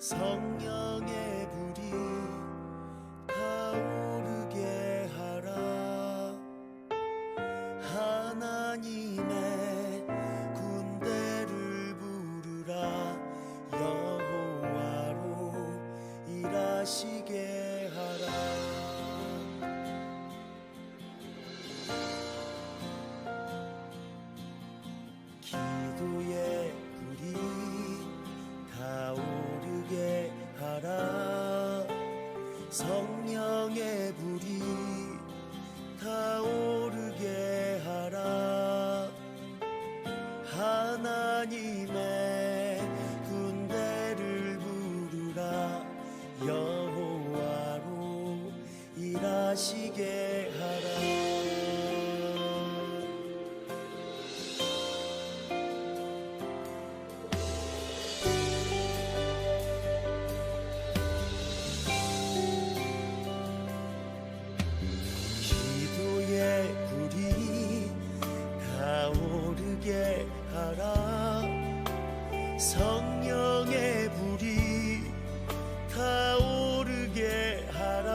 성령의 불이 타오르게 하라. 하나님의 군대를 부르라. 여호와로 일하시게 하라. 기도의 불이 타오르게 하라. 성령의 불이 타오르게 하라. 하나님의 군대를 부르라. 여호와로 일하시게 하라. 성령의 불이 타오르게 하라.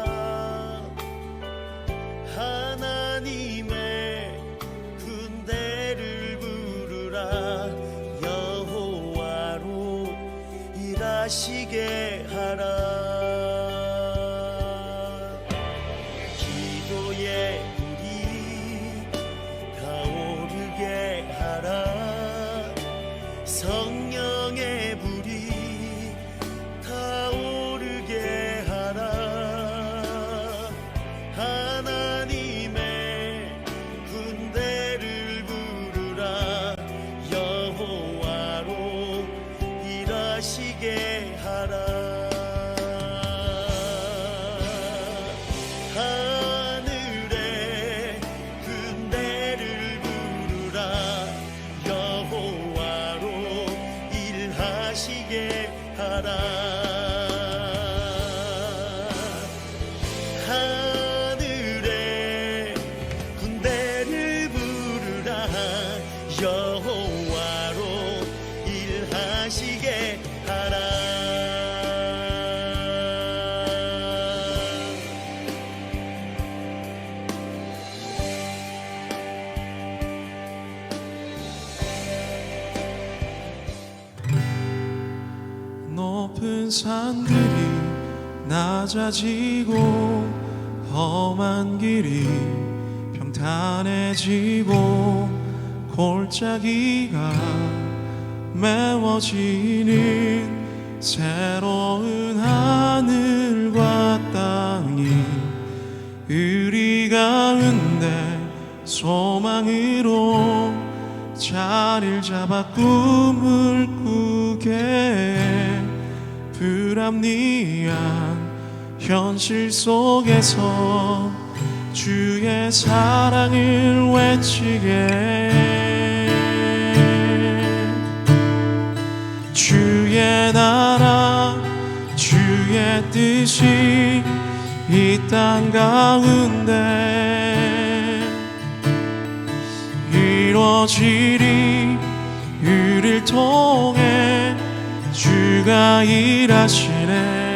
하나님의 군대를 부르라. 여호와로 일하시게 하라. 기도의 불이 타오르게 하라. 성령의 불이 타오르게 하라. 하나님의 군대를 부르라. 여호와로 일하시게 하라. 하늘의 군대를 부르라. 여호와로 일하시게 하라. 하늘의 군대를 부르라. 여호와로 일하시게 하라. 높은 산들이 낮아지고 험한 길이 평탄해지고 골짜기가 메워지는 새로운 하늘과 땅이 우리 가운데 소망으로 자리를 잡아 꿈을 꾸게 불합리한 현실 속에서 주의 사랑을 외치게. 주의 나라 주의 뜻이 이 땅 가운데 이루어지리. 우리를 통해 주가 일하시네.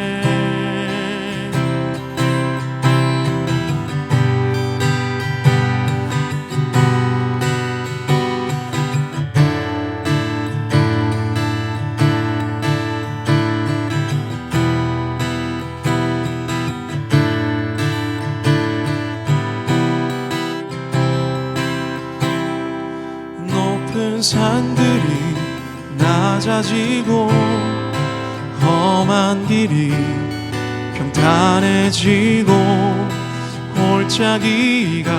높은 산들이 낮아지고 험한 길이 평탄해지고 골짜기가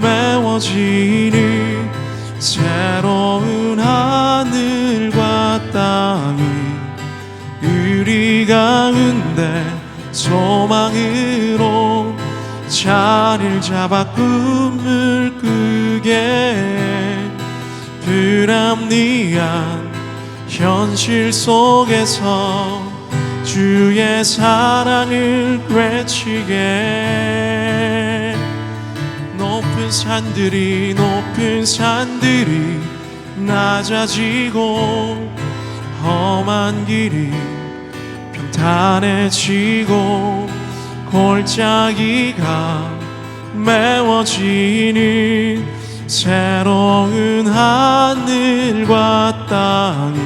메워지는 새로운 하늘과 땅이 우리 가운데 소망으로 자리를 잡아 꿈을 꾸게. 불합리한 현실 속에서 주의 사랑을 외치게. 높은 산들이 낮아지고 험한 길이 단해지고 골짜기가 메워지는 새로운 하늘과 땅이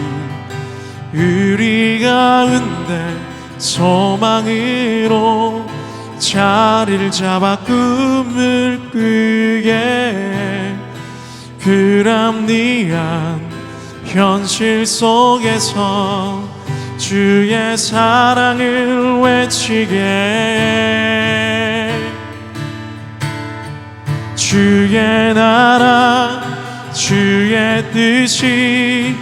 우리 가운데 소망으로 자리를 잡아 꿈을 꾸게 불합리한 현실 속에서 주의 사랑을 외치게 주의 나라 주의 뜻이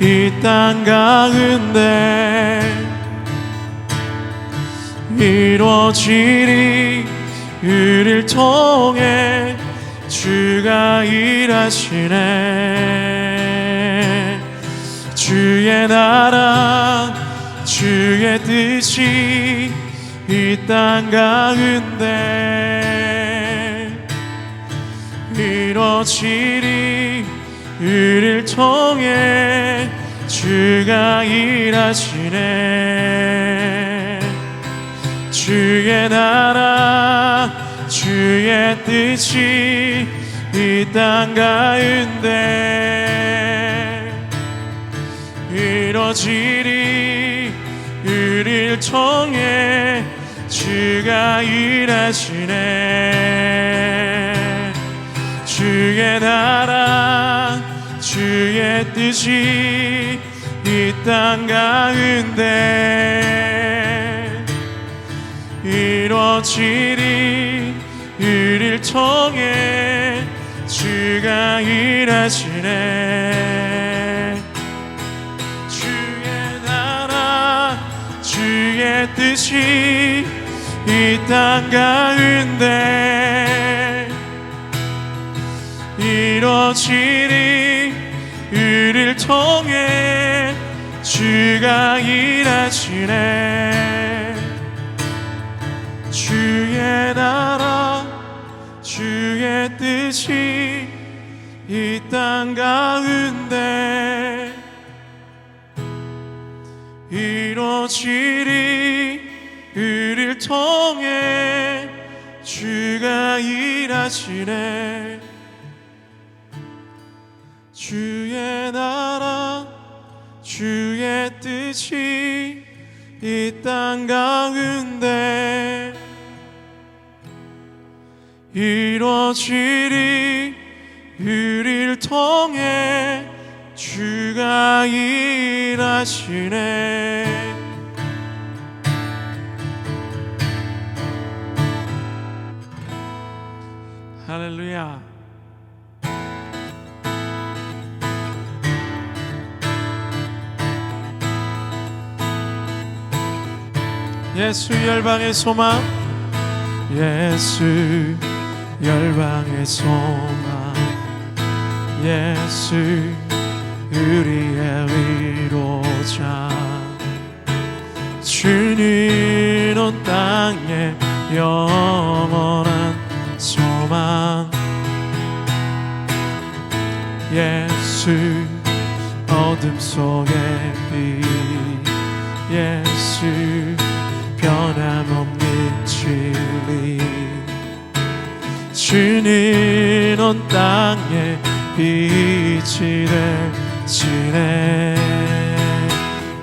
이 땅 가운데 이루어지리 우리를 통해 주가 일하시네 주의 나라 주의 뜻이 이 땅 가운데 이루어지리 우리를 통해 주가 일하시네 주의 나라 주의 뜻이 이 땅 가운데 이루어지리 우리를 통해 주가 일하시네 주의 나라 주의 뜻이 이 땅 가운데 이루어지리 우리를 통해 주가 일하시네 주의 나라 주의 뜻이 이 땅 가운데 이루어지리 우리를 통해 주가 일하시네 주의 나라 주의 뜻이 이 땅 가운데 이루어지리 우리를 통해 주가 일하시네 주의 나라 주의 뜻이 이 땅 가운데 이루어지리 우리를 통해 주가 일하시네 할렐루야 예수 열방의 소망 예수 열방의 소망 예수 우리의 위로자 주는 온 땅에 영원한 소망 예수 어둠 속의 빛 예수 변함없는 진리 주는 온 땅에 빛이 되시네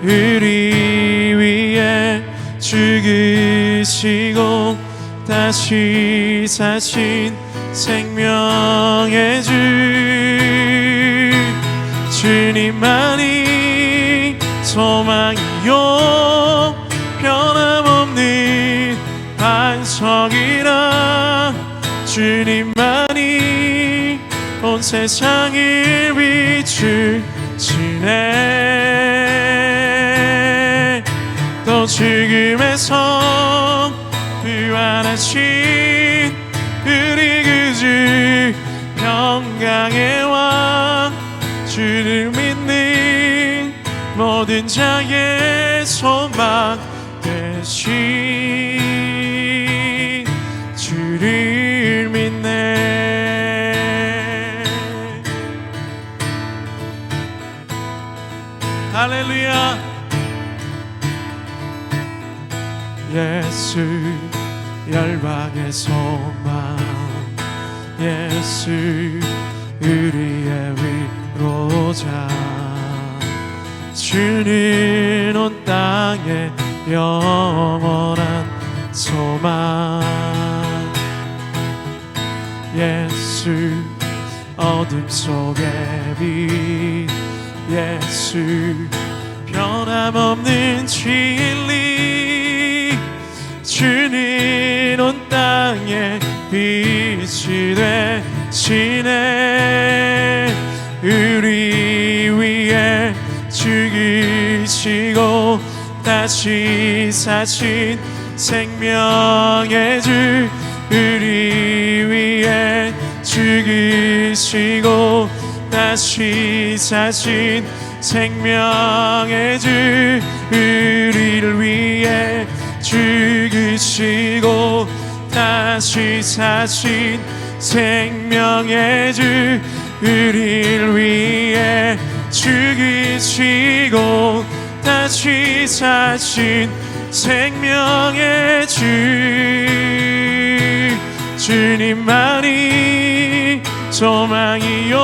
우리 위에 죽으시고 다시 사신 생명의 주 주님만이 소망이요 변함없는 반석이라 주님만이 온 세상을 비추시네 또 죽음에서 부활하신 우리 구주 평강의 왕 주를 믿는 모든 자의 소망 대신 주를 믿네 할렐루야 예수 열방의 소망 예수 우리의 위로자 주는 온 땅에 영원한 소망 예수 어둠 속의 빛 예수 변함없는 진리 주는 온 땅에 빛이 되시네 우리 위해 죽으시고 다시 사신 생명의 주 우리 위해 죽으시고 다시 사신 생명의 주 우리를 위해 죽으시고 다시 사신 생명의 주 우리를 위해 죽으시고 다시 사신 생명의 주 주님만이 소망이요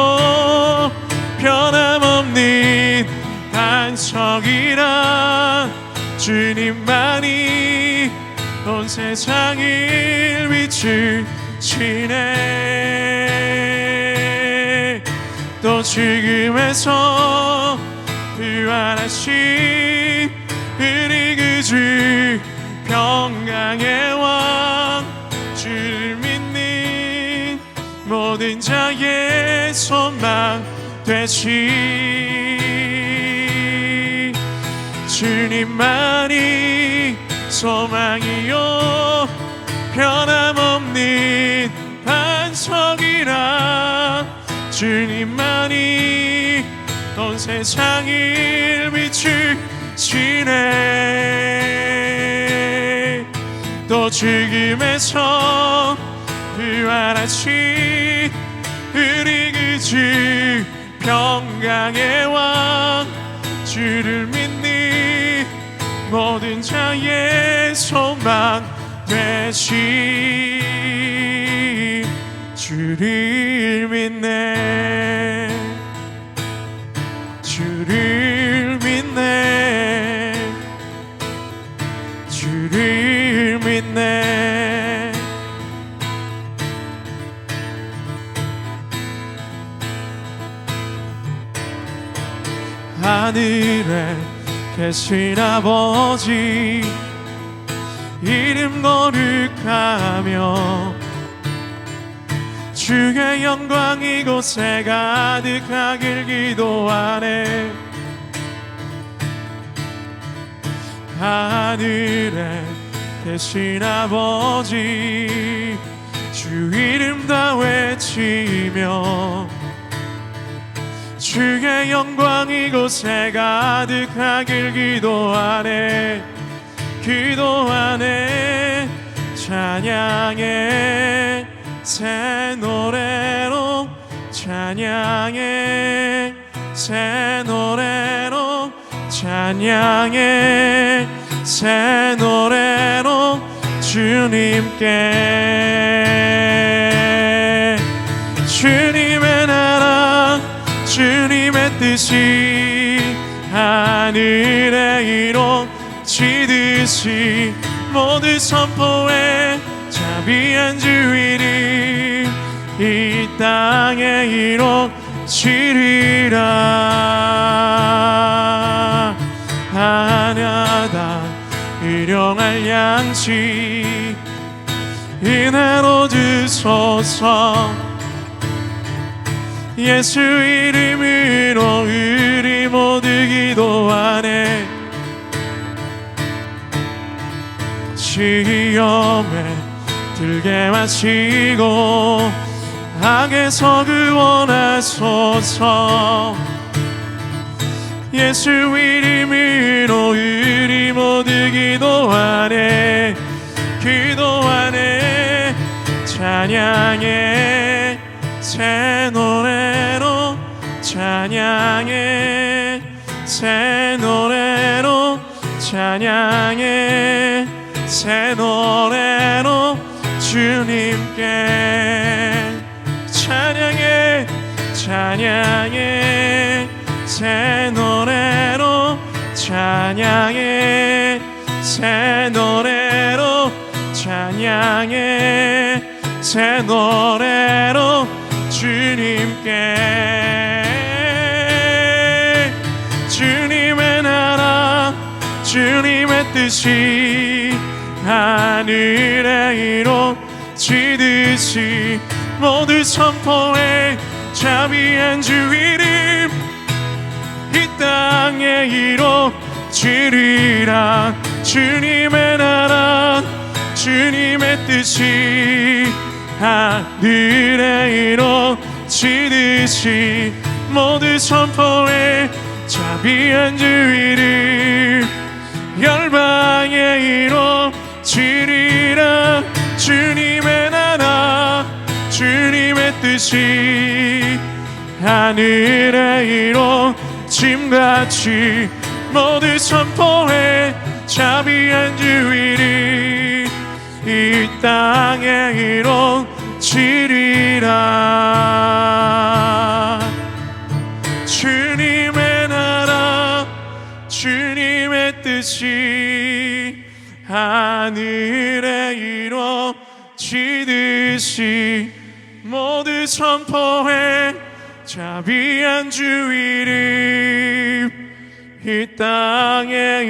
변함없는 반석이라 주님만이 온 세상을 비추시네 또 죽음에서 부활하신 우리 그 주 평강의 왕 주를 믿는 모든 자의 소망 되시 주님만이 소망이요 변함없는 반석이라 주님만이 온 세상을 비추시네 또 죽음에서 부활하신 우리 그 주 평강의 왕 주를 믿는 모든 자의 소망 되신 주를 믿네 주를 믿네 주를 믿네 하늘에 계신 아버지 이름 거룩하며 주의 영광 이곳에 가득하길 기도하네 하늘에 계신 아버지 주 이름 다 외치며 주의 영광 이곳에 가득하길 기도하네 기도하네 찬양해 새 노래로 찬양해 새 노래로 찬양해 새 노래로 주님께 주님의 나라 주님의 뜻이 하늘에 이루어지듯이 모두 선포해 자비한 주 이름 이 땅에 이루어지리라 하나다 일용할 양식 은혜로 주소서 예수 이름으로 우리 모두 기도하네 시험에 들게 마시고 악에서 구원하소서 예수 이름으로 우리 모두 기도하네 기도하네 찬양해 새 노래로 찬양해 새 노래로 찬양해 새 노래로 주님께 찬양해 찬양해 새 노래로 찬양해 새 노래로 찬양해 새 노래로 주님께 주님의 나라 주님의 뜻이 하늘에 이루어지듯이 모두 선포해 자비한 주 이름 이 땅에 이루어지리라 주님의 나라 주님의 뜻이 하늘에 이루어지듯이 모두 선포해 자비한 주 이름 열방에 이루어지리라 주님의 나라 주님의 뜻이 하늘에 이루어짐같이 모두 선포해 자비한 주 이름 이 땅에 이루어지리라 주님의 나라 주님의 뜻이 하늘에 이루어지듯이 모두 선포해 자비한 주 이름 이 땅에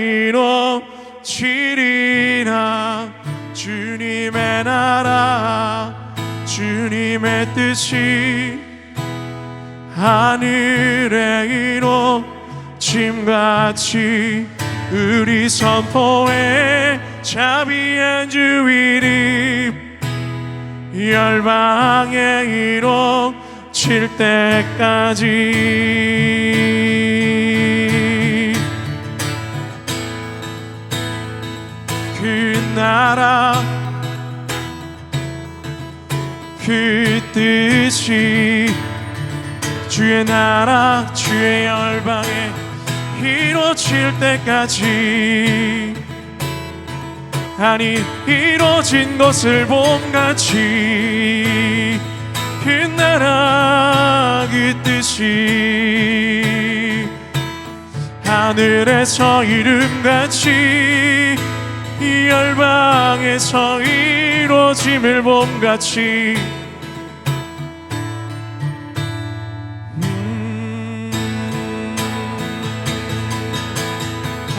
이루어지리라 주님의 나라 주님의 뜻이 하늘에 이루어짐같이 우리 선포해 자비한 주 이름 열방에 이루어질 때까지 그 나라 그 뜻이 주의 나라 주의 열방에 이루어질 때까지 아니 이루어진 것을 봄같이 그 나라 그 뜻이 하늘에서 이름같이 이 열방에서 이루어짐을 봄같이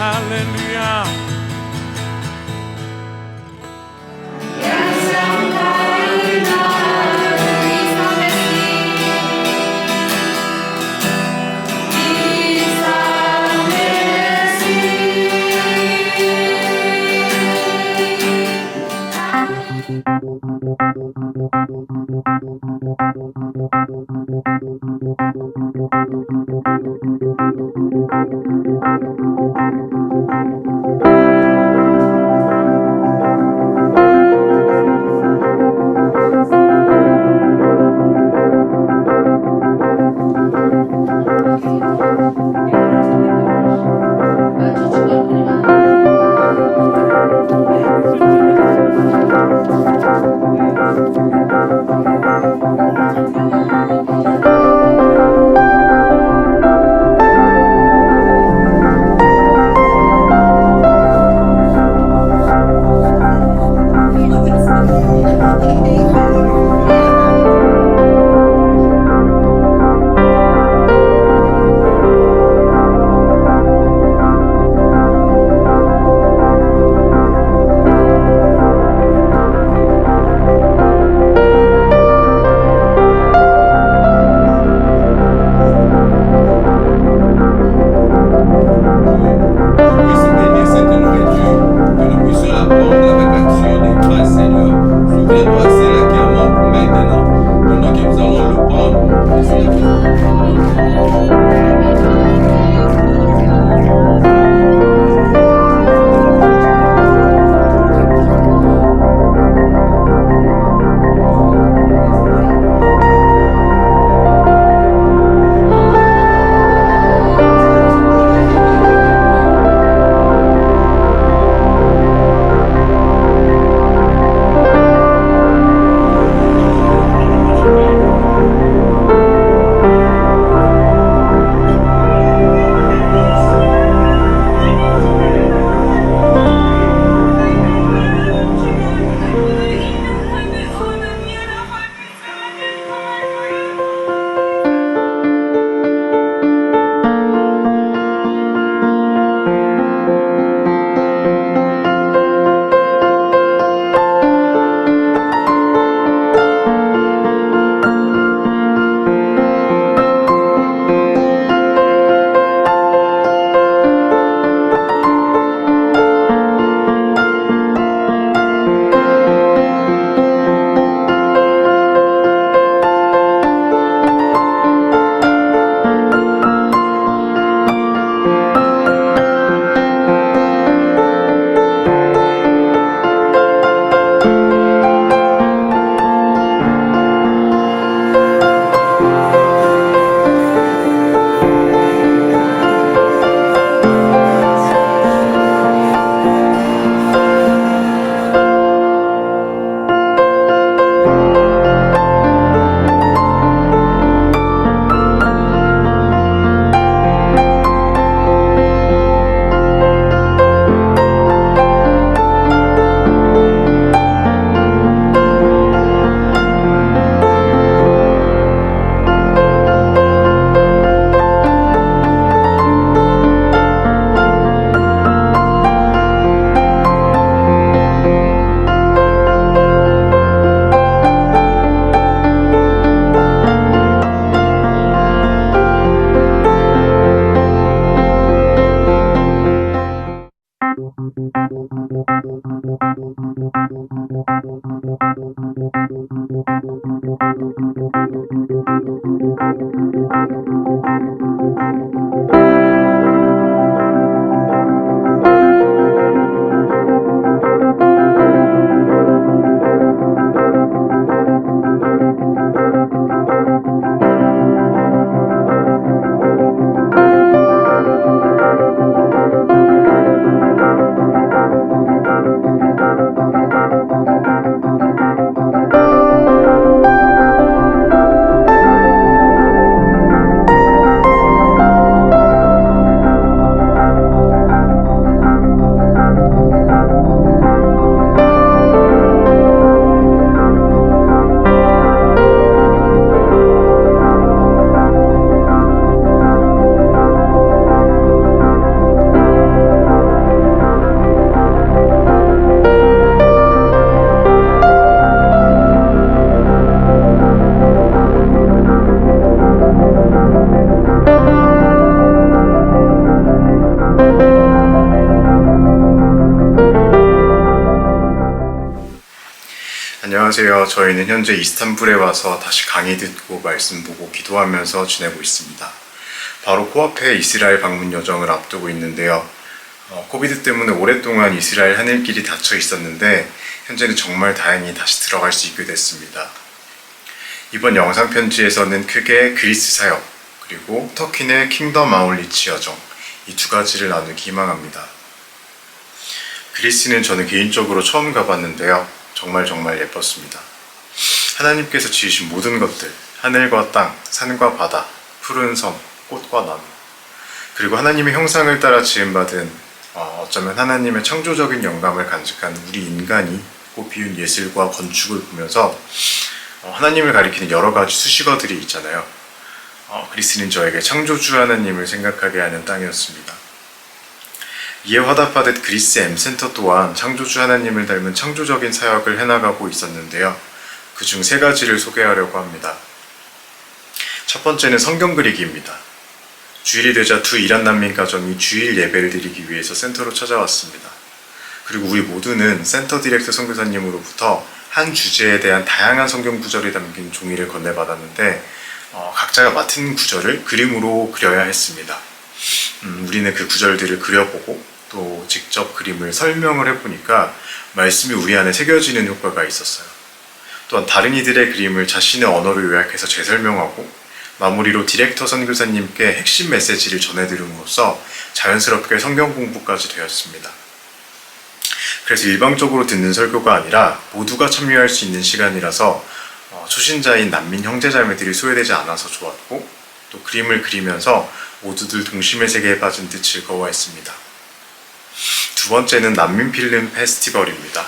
할렐루야 안녕하세요. 저희는 현재 이스탄불에 와서 다시 강의 듣고 말씀 보고 기도하면서 지내고 있습니다. 바로 코앞에 이스라엘 방문 여정을 앞두고 있는데요. 코비드 때문에 오랫동안 이스라엘 하늘길이 닫혀 있었는데 현재는 정말 다행히 다시 들어갈 수 있게 됐습니다. 이번 영상 편지에서는 크게 그리스 사역 그리고 터키 내 킹덤 아울리치 여정 이 두 가지를 나누기 희망합니다. 그리스는 저는 개인적으로 처음 가봤는데요. 정말 예뻤습니다. 하나님께서 지으신 모든 것들, 하늘과 땅, 산과 바다, 푸른 섬, 꽃과 나무, 그리고 하나님의 형상을 따라 지음받은 어쩌면 하나님의 창조적인 영감을 간직한 우리 인간이 꽃피운 예술과 건축을 보면서 하나님을 가리키는 여러 가지 수식어들이 있잖아요. 그리스는 저에게 창조주 하나님을 생각하게 하는 땅이었습니다. 이에 화답하듯 그리스 M센터 또한 창조주 하나님을 닮은 창조적인 사역을 해나가고 있었는데요. 그중 3가지를 소개하려고 합니다. 첫 번째는 성경 그리기입니다. 주일이 되자 두 이란 난민 가정이 주일 예배를 드리기 위해서 센터로 찾아왔습니다. 그리고 우리 모두는 센터 디렉터 선교사님으로부터 한 주제에 대한 다양한 성경 구절이 담긴 종이를 건네받았는데 각자가 맡은 구절을 그림으로 그려야 했습니다. 우리는 그 구절들을 그려보고 또 직접 그림을 설명을 해보니까 말씀이 우리 안에 새겨지는 효과가 있었어요. 또한 다른 이들의 그림을 자신의 언어로 요약해서 재설명하고 마무리로 디렉터 선교사님께 핵심 메시지를 전해드림으로써 자연스럽게 성경 공부까지 되었습니다. 그래서 일방적으로 듣는 설교가 아니라 모두가 참여할 수 있는 시간이라서 초신자인 난민 형제자매들이 소외되지 않아서 좋았고 또 그림을 그리면서 모두들 동심의 세계에 빠진 듯 즐거워했습니다. 두 번째는 난민 필름 페스티벌입니다.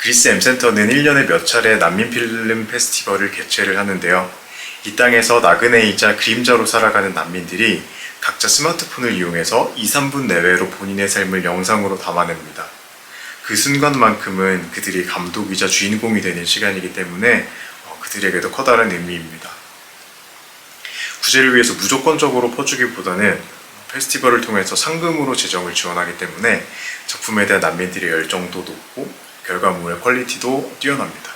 그리스 M센터는 1년에 몇 차례 난민 필름 페스티벌을 개최를 하는데요. 이 땅에서 나그네이자 그림자로 살아가는 난민들이 각자 스마트폰을 이용해서 2-3분 내외로 본인의 삶을 영상으로 담아냅니다. 그 순간만큼은 그들이 감독이자 주인공이 되는 시간이기 때문에 그들에게도 커다란 의미입니다. 구제를 위해서 무조건적으로 퍼주기보다는 페스티벌을 통해서 상금으로 재정을 지원하기 때문에 작품에 대한 난민들의 열정도 높고 결과물의 퀄리티도 뛰어납니다.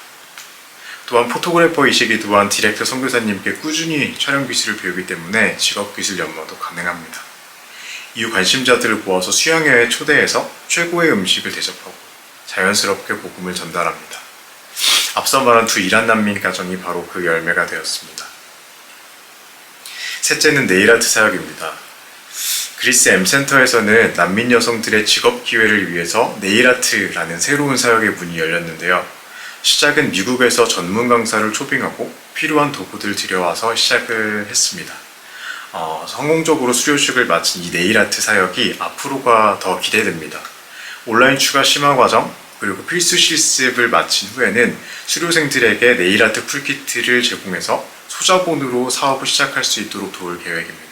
또한 포토그래퍼이시기도 한 디렉터 선교사님께 꾸준히 촬영 기술을 배우기 때문에 직업기술 연마도 가능합니다. 이후 관심자들을 모아서 수양회에 초대해서 최고의 음식을 대접하고 자연스럽게 복음을 전달합니다. 앞서 말한 두 이란 난민 가정이 바로 그 열매가 되었습니다. 셋째는 네일아트 사역입니다. 그리스 M센터에서는 난민 여성들의 직업 기회를 위해서 네일아트라는 새로운 사역의 문이 열렸는데요. 시작은 미국에서 전문 강사를 초빙하고 필요한 도구들 들여와서 시작을 했습니다. 성공적으로 수료식을 마친 이 네일아트 사역이 앞으로가 더 기대됩니다. 온라인 추가 심화 과정 그리고 필수 실습을 마친 후에는 수료생들에게 네일아트 풀키트를 제공해서 소자본으로 사업을 시작할 수 있도록 도울 계획입니다.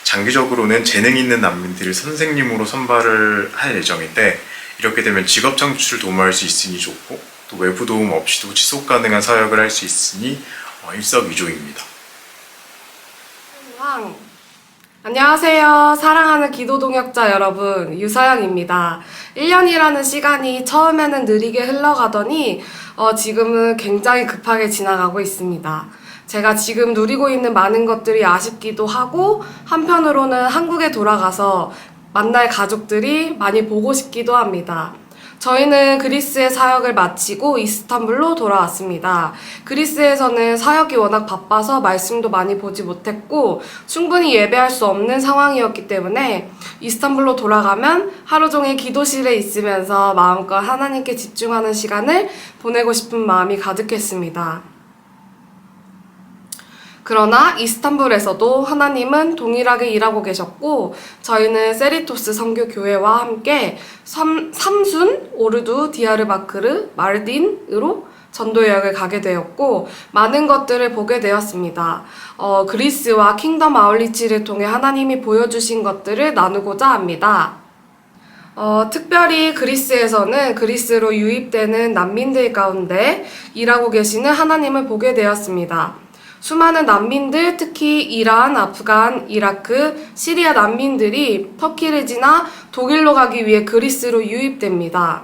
장기적으로는 재능 있는 난민들을 선생님으로 선발을 할 예정인데 이렇게 되면 직업 창출을 도모할 수 있으니 좋고 또 외부 도움 없이도 지속 가능한 사역을 할 수 있으니 일석이조입니다. 안녕하세요. 사랑하는 기도 동역자 여러분, 유서영입니다. 1년이라는 시간이 처음에는 느리게 흘러가더니 지금은 굉장히 급하게 지나가고 있습니다. 제가 지금 누리고 있는 많은 것들이 아쉽기도 하고 한편으로는 한국에 돌아가서 만날 가족들이 많이 보고 싶기도 합니다. 저희는 그리스의 사역을 마치고 이스탄불로 돌아왔습니다. 그리스에서는 사역이 워낙 바빠서 말씀도 많이 보지 못했고 충분히 예배할 수 없는 상황이었기 때문에 이스탄불로 돌아가면 하루 종일 기도실에 있으면서 마음껏 하나님께 집중하는 시간을 보내고 싶은 마음이 가득했습니다. 그러나 이스탄불에서도 하나님은 동일하게 일하고 계셨고 저희는 세리토스 선교교회와 함께 삼순, 오르두, 디아르바크르, 마르딘으로 전도 여행을 가게 되었고 많은 것들을 보게 되었습니다. 그리스와 킹덤 아울리치를 통해 하나님이 보여주신 것들을 나누고자 합니다. 특별히 그리스에서는 그리스로 유입되는 난민들 가운데 일하고 계시는 하나님을 보게 되었습니다. 수많은 난민들, 특히 이란, 아프간, 이라크, 시리아 난민들이 터키를 지나 독일로 가기 위해 그리스로 유입됩니다.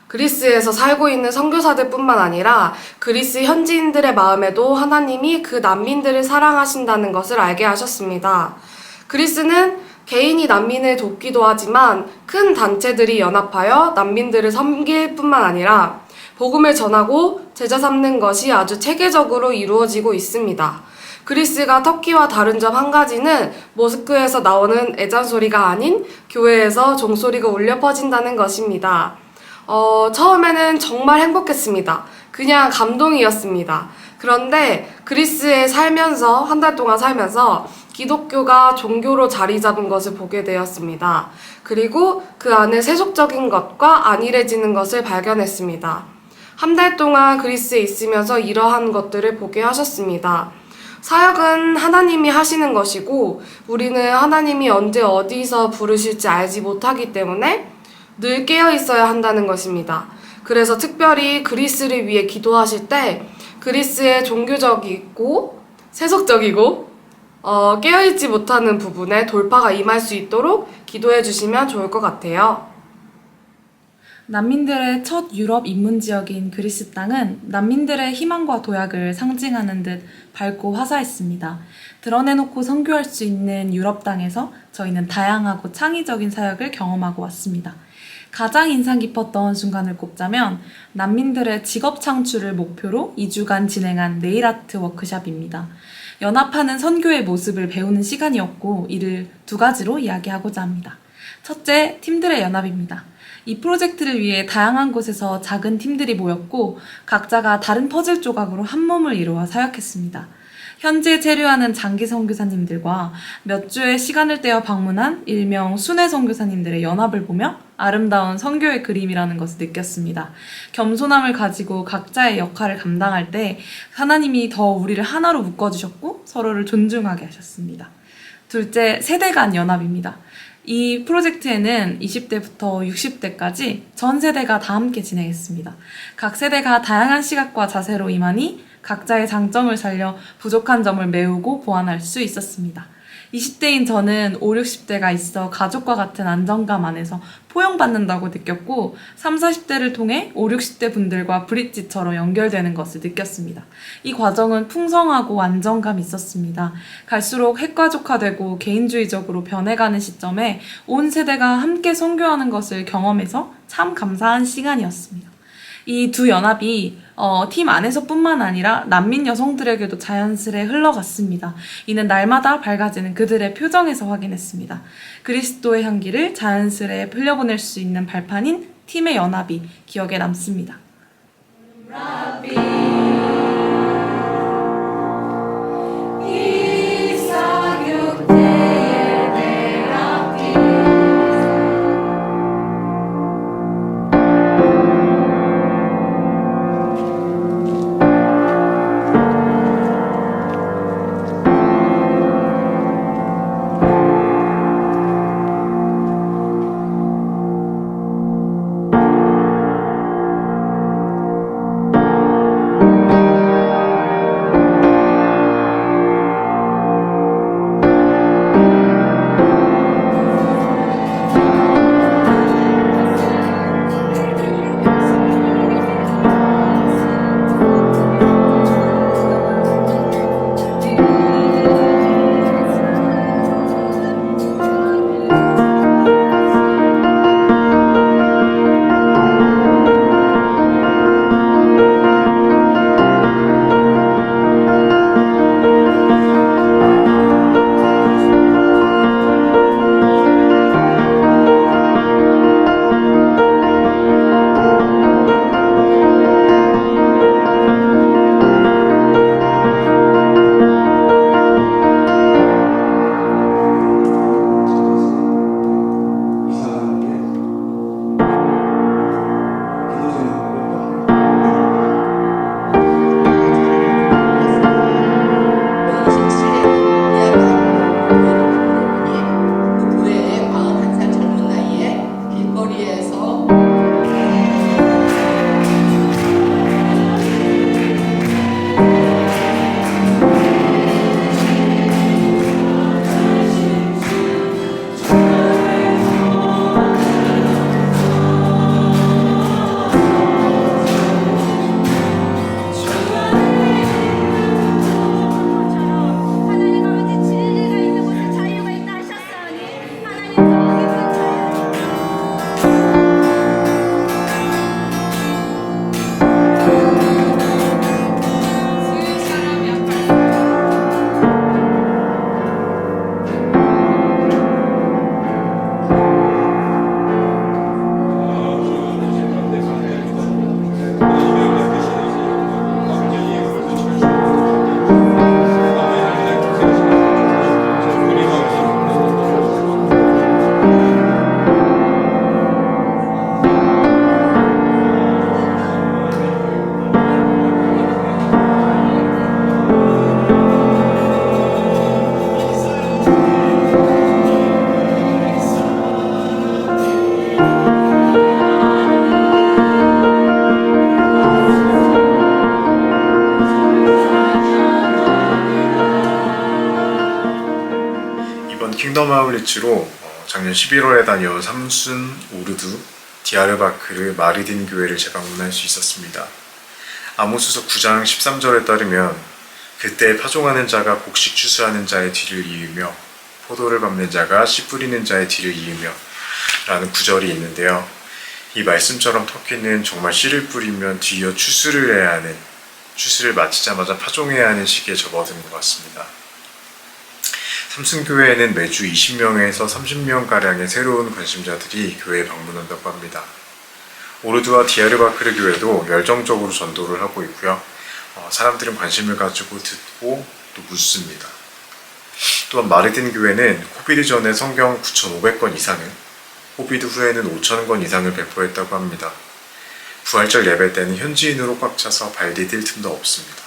그리스에서 살고 있는 선교사들뿐만 아니라 그리스 현지인들의 마음에도 하나님이 그 난민들을 사랑하신다는 것을 알게 하셨습니다. 그리스는 개인이 난민을 돕기도 하지만 큰 단체들이 연합하여 난민들을 섬길 뿐만 아니라 복음을 전하고 제자 삼는 것이 아주 체계적으로 이루어지고 있습니다. 그리스가 터키와 다른 점 한 가지는 모스크에서 나오는 애잔소리가 아닌 교회에서 종소리가 울려 퍼진다는 것입니다. 처음에는 정말 행복했습니다. 그냥 감동이었습니다. 그런데 그리스에 살면서, 한 달 동안 살면서 기독교가 종교로 자리 잡은 것을 보게 되었습니다. 그리고 그 안에 세속적인 것과 안일해지는 것을 발견했습니다. 한 달 동안 그리스에 있으면서 이러한 것들을 보게 하셨습니다. 사역은 하나님이 하시는 것이고 우리는 하나님이 언제 어디서 부르실지 알지 못하기 때문에 늘 깨어 있어야 한다는 것입니다. 그래서 특별히 그리스를 위해 기도하실 때 그리스의 종교적이고 세속적이고 깨어있지 못하는 부분에 돌파가 임할 수 있도록 기도해 주시면 좋을 것 같아요. 난민들의 첫 유럽 입문 지역인 그리스 땅은 난민들의 희망과 도약을 상징하는 듯 밝고 화사했습니다. 드러내놓고 선교할 수 있는 유럽 땅에서 저희는 다양하고 창의적인 사역을 경험하고 왔습니다. 가장 인상 깊었던 순간을 꼽자면 난민들의 직업 창출을 목표로 2주간 진행한 네일아트 워크숍입니다. 연합하는 선교의 모습을 배우는 시간이었고 이를 두 가지로 이야기하고자 합니다. 첫째, 팀들의 연합입니다. 이 프로젝트를 위해 다양한 곳에서 작은 팀들이 모였고 각자가 다른 퍼즐 조각으로 한 몸을 이루어 사역했습니다. 현지에 체류하는 장기 선교사님들과 몇 주의 시간을 떼어 방문한 일명 순회 선교사님들의 연합을 보며 아름다운 선교의 그림이라는 것을 느꼈습니다. 겸손함을 가지고 각자의 역할을 감당할 때 하나님이 더 우리를 하나로 묶어주셨고 서로를 존중하게 하셨습니다. 둘째, 세대 간 연합입니다. 이 프로젝트에는 20대부터 60대까지 전 세대가 다 함께 진행했습니다. 각 세대가 다양한 시각과 자세로 임하니 각자의 장점을 살려 부족한 점을 메우고 보완할 수 있었습니다. 20대인 저는 5, 60대가 있어 가족과 같은 안정감 안에서 포용받는다고 느꼈고 3, 40대를 통해 5, 60대 분들과 브릿지처럼 연결되는 것을 느꼈습니다. 이 과정은 풍성하고 안정감이 있었습니다. 갈수록 핵가족화되고 개인주의적으로 변해가는 시점에 온 세대가 함께 선교하는 것을 경험해서 참 감사한 시간이었습니다. 이 두 연합이 팀 안에서뿐만 아니라 난민 여성들에게도 자연스레 흘러갔습니다. 이는 날마다 밝아지는 그들의 표정에서 확인했습니다. 그리스도의 향기를 자연스레 흘려보낼 수 있는 발판인 팀의 연합이 기억에 남습니다. 킹덤 아울리츠로 작년 11월에 다녀온 삼순, 오르두, 디아르바크르, 마르딘 교회를 재방문할 수 있었습니다. 아모스서 9장 13절에 따르면 그때 파종하는 자가 곡식 추수하는 자의 뒤를 이으며 포도를 밟는 자가 씨 뿌리는 자의 뒤를 이으며 라는 구절이 있는데요. 이 말씀처럼 터키는 정말 씨를 뿌리면 뒤이어 추수를 해야 하는, 추수를 마치자마자 파종해야 하는 시기에 접어든 것 같습니다. 삼순교회에는 매주 20명에서 30명가량의 새로운 관심자들이 교회에 방문한다고 합니다. 오르드와 디아르바크르 교회도 열정적으로 전도를 하고 있고요. 사람들은 관심을 가지고 듣고 또 묻습니다. 또한 마르딘 교회는 코비드 전에 성경 9,500권 이상을, 코비드 후에는 5,000권 이상을 배포했다고 합니다. 부활절 예배 때는 현지인으로 꽉 차서 발 디딜 틈도 없습니다.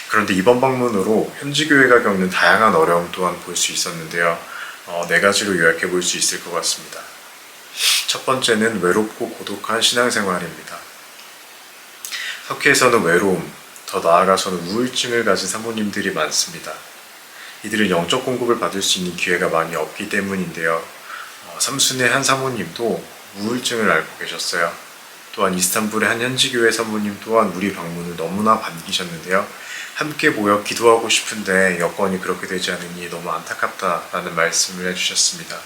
그런데 이번 방문으로 현지 교회가 겪는 다양한 어려움 또한 볼 수 있었는데요. 4가지로 요약해 볼 수 있을 것 같습니다. 첫 번째는 외롭고 고독한 신앙생활입니다. 터키에서는 외로움, 더 나아가서는 우울증을 가진 사모님들이 많습니다. 이들은 영적 공급을 받을 수 있는 기회가 많이 없기 때문인데요. 삼순의 한 사모님도 우울증을 앓고 계셨어요. 또한 이스탄불의 한 현지교회 사모님 또한 우리 방문을 너무나 반기셨는데요. 함께 모여 기도하고 싶은데 여건이 그렇게 되지 않으니 너무 안타깝다라는 말씀을 해주셨습니다.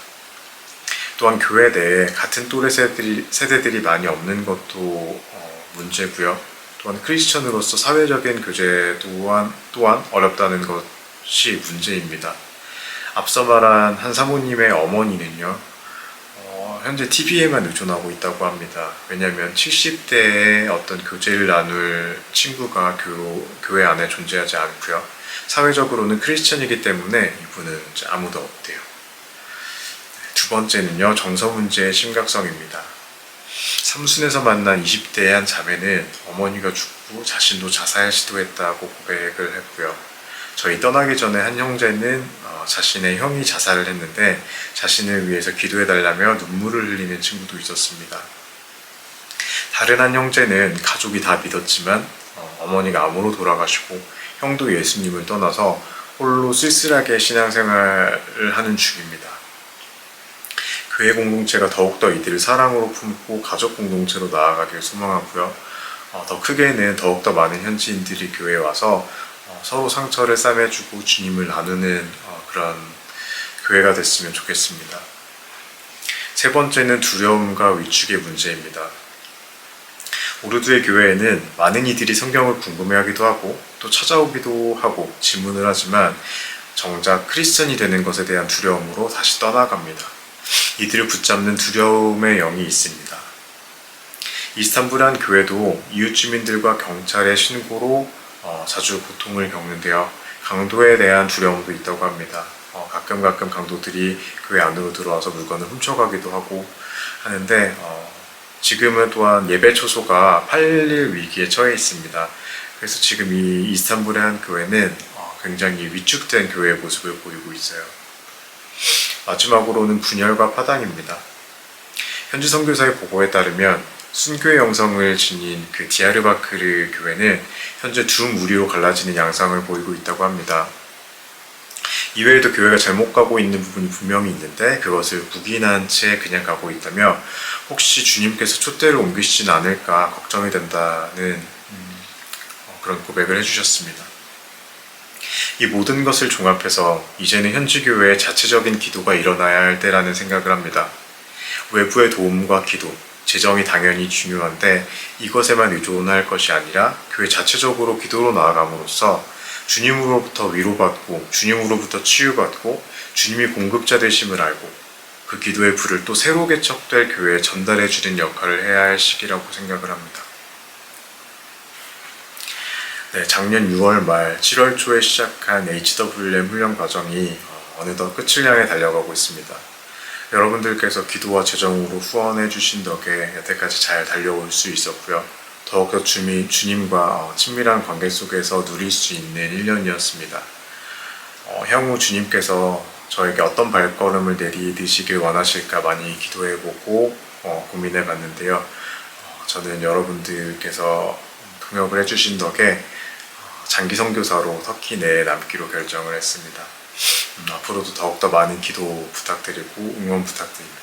또한 교회 내에 같은 또래 세대들이 많이 없는 것도 문제고요. 또한 크리스천으로서 사회적인 교제 또한 어렵다는 것이 문제입니다. 앞서 말한 한 사모님의 어머니는요, 현재 TV에만 의존하고 있다고 합니다. 왜냐하면 70대의 어떤 교제를 나눌 친구가 교회 안에 존재하지 않고요. 사회적으로는 크리스천이기 때문에 이분은 이제 아무도 없대요. 두 번째는요, 정서 문제의 심각성입니다. 삼순에서 만난 20대의 한 자매는 어머니가 죽고 자신도 자살 시도했다고 고백을 했고요. 저희 떠나기 전에 한 형제는 자신의 형이 자살을 했는데 자신을 위해서 기도해달라며 눈물을 흘리는 친구도 있었습니다. 다른 한 형제는 가족이 다 믿었지만 어머니가 암으로 돌아가시고 형도 예수님을 떠나서 홀로 쓸쓸하게 신앙생활을 하는 중입니다. 교회 공동체가 더욱더 이들을 사랑으로 품고 가족 공동체로 나아가길 소망하고요. 더 크게는 더욱더 많은 현지인들이 교회에 와서 서로 상처를 싸매주고 주님을 나누는 그런 교회가 됐으면 좋겠습니다. 세 번째는 두려움과 위축의 문제입니다. 오르두의 교회에는 많은 이들이 성경을 궁금해하기도 하고 또 찾아오기도 하고 질문을 하지만 정작 크리스천이 되는 것에 대한 두려움으로 다시 떠나갑니다. 이들을 붙잡는 두려움의 영이 있습니다. 이스탄불의 한 교회도 이웃 주민들과 경찰의 신고로 자주 고통을 겪는데요. 강도에 대한 두려움도 있다고 합니다. 가끔 강도들이 교회 안으로 들어와서 물건을 훔쳐가기도 하고 하는데 지금은 또한 예배 초소가 팔릴 위기에 처해 있습니다. 그래서 지금 이 이스탄불의 한 교회는 굉장히 위축된 교회의 모습을 보이고 있어요. 마지막으로는 분열과 파당입니다. 현지 선교사의 보고에 따르면 순교의 영성을 지닌 그 디아르바크르 교회는 현재 두 무리로 갈라지는 양상을 보이고 있다고 합니다. 이외에도 교회가 잘못 가고 있는 부분이 분명히 있는데 그것을 묵인한 채 그냥 가고 있다며 혹시 주님께서 촛대를 옮기시진 않을까 걱정이 된다는 그런 고백을 해주셨습니다. 이 모든 것을 종합해서 이제는 현지 교회의 자체적인 기도가 일어나야 할 때라는 생각을 합니다. 외부의 도움과 기도, 재정이 당연히 중요한데 이것에만 의존할 것이 아니라 교회 자체적으로 기도로 나아감으로써 주님으로부터 위로받고 주님으로부터 치유받고 주님이 공급자 되심을 알고 그 기도의 불을 또 새로 개척될 교회에 전달해 주는 역할을 해야 할 시기라고 생각을 합니다. 네, 작년 6월 말 7월 초에 시작한 HWM 훈련 과정이 어느덧 끝을 향해 달려가고 있습니다. 여러분들께서 기도와 재정으로 후원해 주신 덕에 여태까지 잘 달려올 수 있었고요. 더욱더 주님과 친밀한 관계 속에서 누릴 수 있는 1년이었습니다. 향후 주님께서 저에게 어떤 발걸음을 내디디시길 원하실까 많이 기도해보고 고민해 봤는데요. 저는 여러분들께서 동역을 해주신 덕에 장기 선교사로 터키 내에 남기로 결정을 했습니다. 앞으로도 더욱더 많은 기도 부탁드리고 응원 부탁드립니다.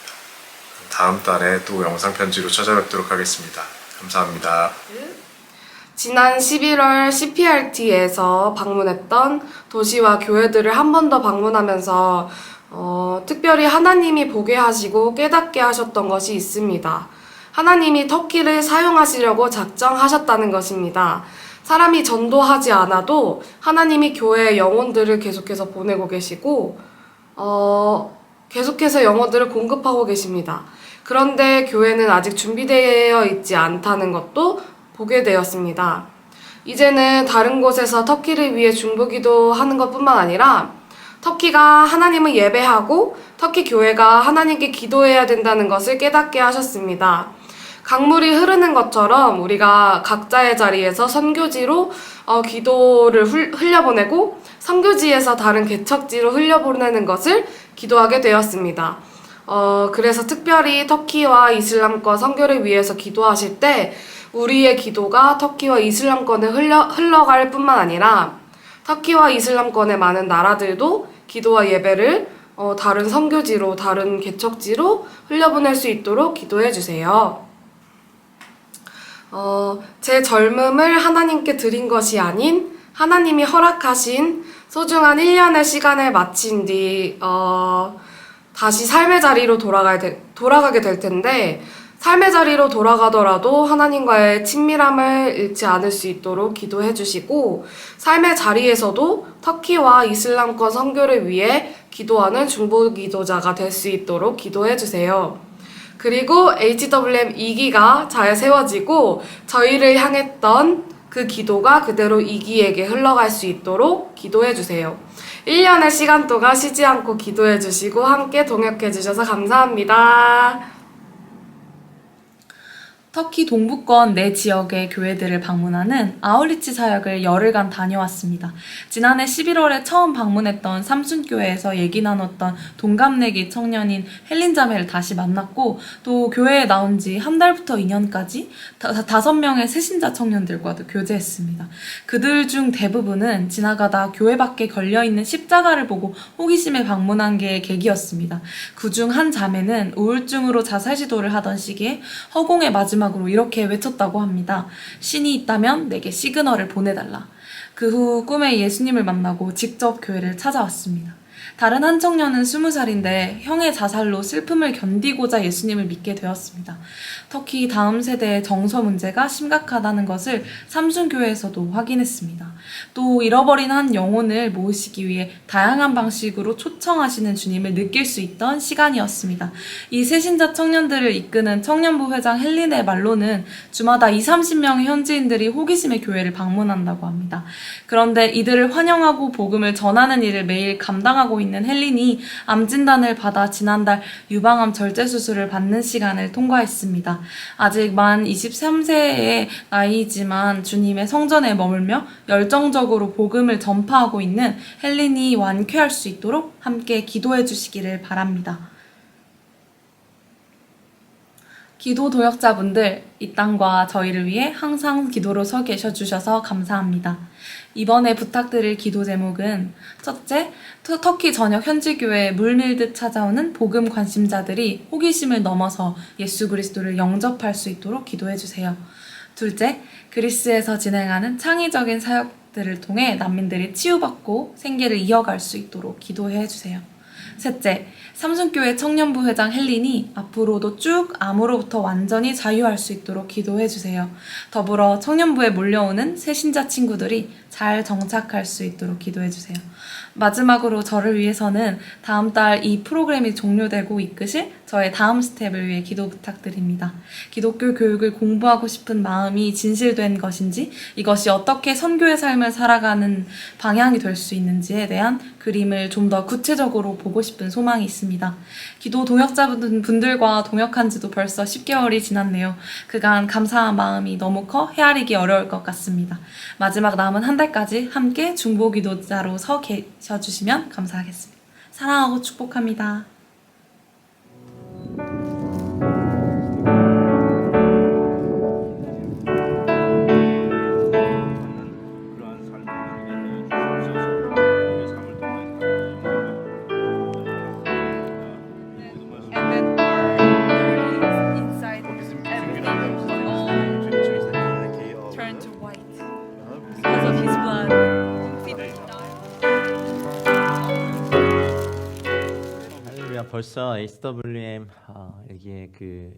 다음 달에 또 영상 편지로 찾아뵙도록 하겠습니다. 감사합니다. 지난 11월 CPRT에서 방문했던 도시와 교회들을 한 번 더 방문하면서 특별히 하나님이 보게 하시고 깨닫게 하셨던 것이 있습니다. 하나님이 터키를 사용하시려고 작정하셨다는 것입니다. 사람이 전도하지 않아도 하나님이 교회의 영혼들을 계속해서 보내고 계시고 계속해서 영혼들을 공급하고 계십니다. 그런데 교회는 아직 준비되어 있지 않다는 것도 보게 되었습니다. 이제는 다른 곳에서 터키를 위해 중보기도 하는 것뿐만 아니라 터키가 하나님을 예배하고 터키 교회가 하나님께 기도해야 된다는 것을 깨닫게 하셨습니다. 강물이 흐르는 것처럼 우리가 각자의 자리에서 선교지로 기도를 흘려보내고 선교지에서 다른 개척지로 흘려보내는 것을 기도하게 되었습니다. 그래서 특별히 터키와 이슬람권 선교를 위해서 기도하실 때 우리의 기도가 터키와 이슬람권에 흘러갈 뿐만 아니라 터키와 이슬람권의 많은 나라들도 기도와 예배를 다른 선교지로, 다른 개척지로 흘려보낼 수 있도록 기도해 주세요. 제 젊음을 하나님께 드린 것이 아닌 하나님이 허락하신 소중한 1년의 시간을 마친 뒤 다시 삶의 자리로 돌아가게 될 텐데 삶의 자리로 돌아가더라도 하나님과의 친밀함을 잃지 않을 수 있도록 기도해 주시고 삶의 자리에서도 터키와 이슬람권 선교를 위해 기도하는 중보 기도자가 될 수 있도록 기도해 주세요. 그리고 HWM 2기가 잘 세워지고 저희를 향했던 그 기도가 그대로 2기에게 흘러갈 수 있도록 기도해 주세요. 1년의 시간 동안 쉬지 않고 기도해 주시고 함께 동역해 주셔서 감사합니다. 터키 동부권 내 지역의 교회들을 방문하는 아울리치 사역을 열흘간 다녀왔습니다. 지난해 11월에 처음 방문했던 삼순교회에서 얘기 나눴던 동갑내기 청년인 헬린 자매를 다시 만났고 또 교회에 나온 지 한 달부터 2년까지 5명의 새신자 청년들과도 교제했습니다. 그들 중 대부분은 지나가다 교회 밖에 걸려있는 십자가를 보고 호기심에 방문한 게 계기였습니다. 그중 한 자매는 우울증으로 자살 시도를 하던 시기에 허공의 마지막으로 이렇게 외쳤다고 합니다. 신이 있다면 내게 시그널을 보내달라. 그 후 꿈에 예수님을 만나고 직접 교회를 찾아왔습니다. 다른 한 청년은 20살인데 형의 자살로 슬픔을 견디고자 예수님을 믿게 되었습니다. 터키 다음 세대의 정서 문제가 심각하다는 것을 삼순교회에서도 확인했습니다. 또 잃어버린 한 영혼을 모으시기 위해 다양한 방식으로 초청하시는 주님을 느낄 수 있던 시간이었습니다. 이 새신자 청년들을 이끄는 청년부 회장 헬린의 말로는 주마다 20-30명의 현지인들이 호기심의 교회를 방문한다고 합니다. 그런데 이들을 환영하고 복음을 전하는 일을 매일 감당하고 있는 헬린이 암 진단을 받아 지난달 유방암 절제 수술을 받는 시간을 통과했습니다. 아직 만 23세의 나이지만 주님의 성전에 머물며 열정적으로 복음을 전파하고 있는 헬린이 완쾌할 수 있도록 함께 기도해 주시기를 바랍니다. 기도 도역자분들, 이 땅과 저희를 위해 항상 기도로 서 계셔 주셔서 감사합니다. 이번에 부탁드릴 기도 제목은 첫째, 터키 전역 현지교회에 물밀듯 찾아오는 복음 관심자들이 호기심을 넘어서 예수 그리스도를 영접할 수 있도록 기도해 주세요. 둘째, 그리스에서 진행하는 창의적인 사역들을 통해 난민들이 치유받고 생계를 이어갈 수 있도록 기도해 주세요. 셋째, 삼순교회 청년부 회장 헬린이 앞으로도 쭉 암으로부터 완전히 자유할 수 있도록 기도해 주세요. 더불어 청년부에 몰려오는 새신자 친구들이 잘 정착할 수 있도록 기도해 주세요. 마지막으로 저를 위해서는 다음 달 이 프로그램이 종료되고 이끄실 저의 다음 스텝을 위해 기도 부탁드립니다. 기독교 교육을 공부하고 싶은 마음이 진실된 것인지 이것이 어떻게 선교의 삶을 살아가는 방향이 될 수 있는지에 대한 그림을 좀 더 구체적으로 보고 싶은 소망이 있습니다. 기도 동역자분들과 동역한 지도 벌써 10개월이 지났네요. 그간 감사한 마음이 너무 커 헤아리기 어려울 것 같습니다. 마지막 남은 한 달까지 함께 중보기도자로 서 계셔주시면 감사하겠습니다. 사랑하고 축복합니다. 그러한 삶을 누리게 되어 주옵소서. 우리의 삶을 통해 하나님의 영광을 벌써 HWM 이게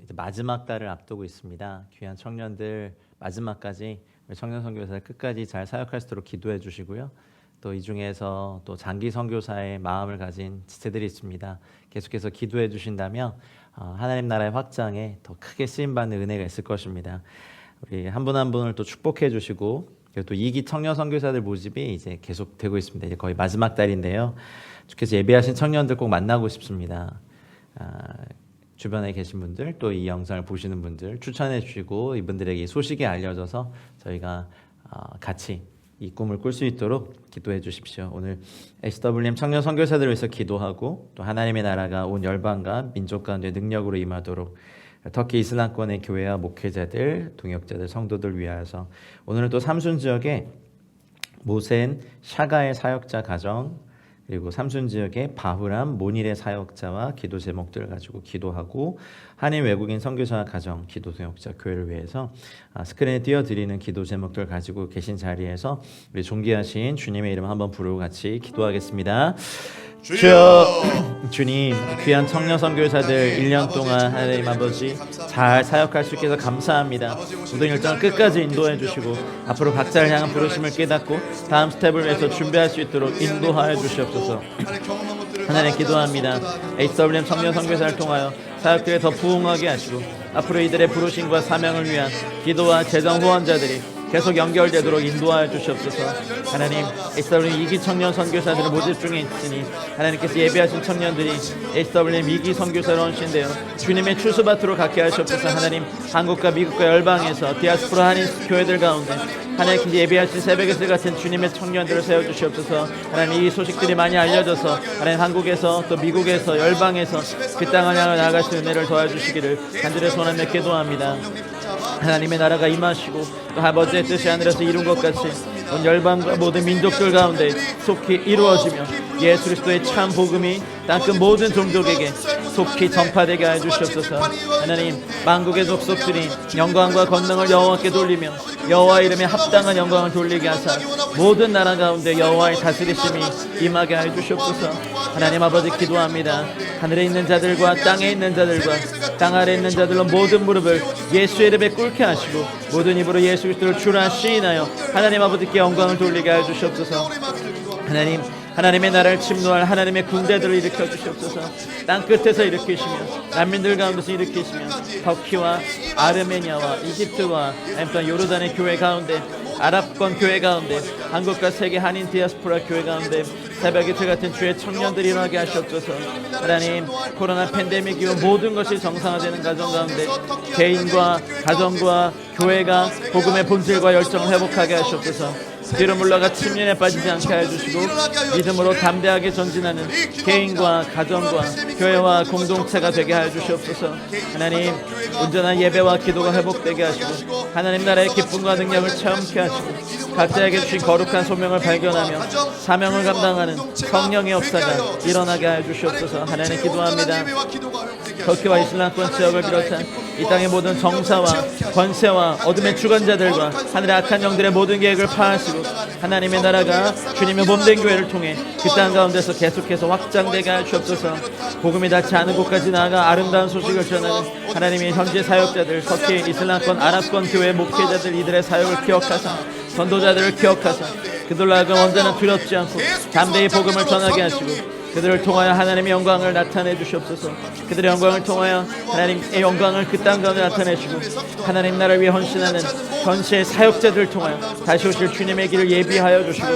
이제 마지막 달을 앞두고 있습니다. 귀한 청년들 마지막까지 우리 청년 선교사를 끝까지 잘 사역할 수 있도록 기도해 주시고요. 또 이 중에서 또 장기 선교사의 마음을 가진 지체들이 있습니다. 계속해서 기도해 주신다면 하나님 나라의 확장에 더 크게 쓰임 받는 은혜가 있을 것입니다. 우리 한 분 한 분을 또 축복해 주시고, 그리고 또 2기 청년 선교사들 모집이 이제 계속 되고 있습니다. 이제 거의 마지막 달인데요. 주께서 예비하신 청년들 꼭 만나고 싶습니다. 주변에 계신 분들, 또 이 영상을 보시는 분들 추천해 주시고, 이분들에게 이 소식이 알려져서 저희가 같이 이 꿈을 꿀 수 있도록 기도해 주십시오. 오늘 HWM 청년 선교사들을 위해서 기도하고, 또 하나님의 나라가 온 열방과 민족 가운데 능력으로 임하도록 터키 이슬람권의 교회와 목회자들, 동역자들, 성도들 위하여서 오늘은 또 삼순 지역에 모센 샤가의 사역자 가정, 그리고 삼순 지역의 바후람 모닐의 사역자와 기도 제목들을 가지고 기도하고, 한인 외국인 선교사 가정, 기도 동역자 교회를 위해서 스크린에 띄워드리는 기도 제목들을 가지고 계신 자리에서 우리 존귀하신 주님의 이름 한번 부르고 같이 기도하겠습니다. 주여, 주님, 귀한 청년 선교사들 1년 동안 하나님 아버지 잘 사역할 수 있게 해서 감사합니다. 모든 일정을 끝까지 인도해 주시고, 앞으로 각자를 향한 부르심을 깨닫고 다음 스텝을 위해서 준비할 수 있도록 인도하여 주시옵소서. 하나님 기도합니다. HWM 청년 선교사를 통하여 사역들에 더 부흥하게 하시고, 앞으로 이들의 부르심과 사명을 위한 기도와 재정 후원자들이 계속 연결되도록 인도하여 주시옵소서. 하나님, HWM 2기 청년 선교사들을 모집 중에 있으니 하나님께서 예비하신 청년들이 HWM 2기 선교사로 헌신되어 주님의 추수밭으로 갖게 하시옵소서. 하나님, 한국과 미국과 열방에서 디아스포라 한인 교회들 가운데 하나님께서 예비하신 새벽의 새 같은 주님의 청년들을 세워주시옵소서. 하나님, 이 소식들이 많이 알려져서 하나님 한국에서 또 미국에서 열방에서 그 땅을 향해 나아갈 수 있는 은혜를 도와주시기를 간절히 소원하며 기도합니다. 하나님의 나라가 임하시고 또 아버지의 뜻이 하늘에서 이룬 것 같이 온 열방과 모든 민족들 가운데 속히 이루어지며 예수 그리스도의 참 복음이 땅끝 모든 종족에게 속히 전파되게 하여 주시옵소서. 하나님, 만국의 족속들이 영광과 권능을 여호와께 돌리며 여호와 이름에 합당한 영광을 돌리게 하사 모든 나라 가운데 여호와의 다스리심이 임하게 하여 주시옵소서. 하나님 아버지 기도합니다. 하늘에 있는 자들과 땅에 있는 자들과 땅 아래에 있는 자들로 모든 무릎을 예수의 이름에 꿇게 하시고 모든 입으로 예수 그리스도를 주라 시인하여 하나님 아버지께 영광을 돌리게 하여 주시옵소서. 하나님, 하나님의 나라를 침노할 하나님의 군대들을 일으켜 주시옵소서. 땅 끝에서 일으키시며 난민들 가운데서 일으키시며 터키와 아르메니아와 이집트와 또한 요르단의 교회 가운데, 아랍권 교회 가운데, 한국과 세계 한인 디아스포라 교회 가운데 새벽의 새 같은 주의 청년들이 일어나게 하시옵소서. 하나님, 코로나 팬데믹 이후 모든 것이 정상화되는 가정 가운데 개인과 가정과 교회가 복음의 본질과 열정을 회복하게 하시옵소서. 뒤로 물러가 침륜에 빠지지 않게 해주시고 믿음으로 담대하게 전진하는 개인과 가정과 교회와 공동체가 되게 하여 주시옵소서. 하나님, 온전한 예배와 기도가 회복되게 하시고 하나님 나라의 기쁨과 능력을 체험케 하시고 각자에게 주신 거룩한 소명을 발견하며 사명을 감당하는 성령의 역사가 일어나게 하여 주시옵소서. 하나님 기도합니다. 터키와 이슬람권 지역을 비롯한 이 땅의 모든 정사와 권세와 어둠의 주관자들과 하늘의 악한 영들의 모든 계획을 파하시고 하나님의 나라가 주님의 몸된 교회를 통해 그 땅 가운데서 계속해서 확장되게 하여 주옵소서. 복음이 닿지 않은 곳까지 나아가 아름다운 소식을 전하는 하나님의 현재 사역자들, 터키 이슬람권 아랍권 교회 목회자들, 이들의 사역을 기억하사 전도자들을 기억하사 그들로 하여금 언제나 두렵지 않고 담대히 복음을 전하게 하시고 그들을 통하여 하나님의 영광을 나타내 주시옵소서. 그들의 영광을 통하여 하나님의 영광을 그 땅 가운데 나타내시고 하나님 나라를 위해 헌신하는 전시의 사역자들을 통하여 다시 오실 주님의 길을 예비하여 주시고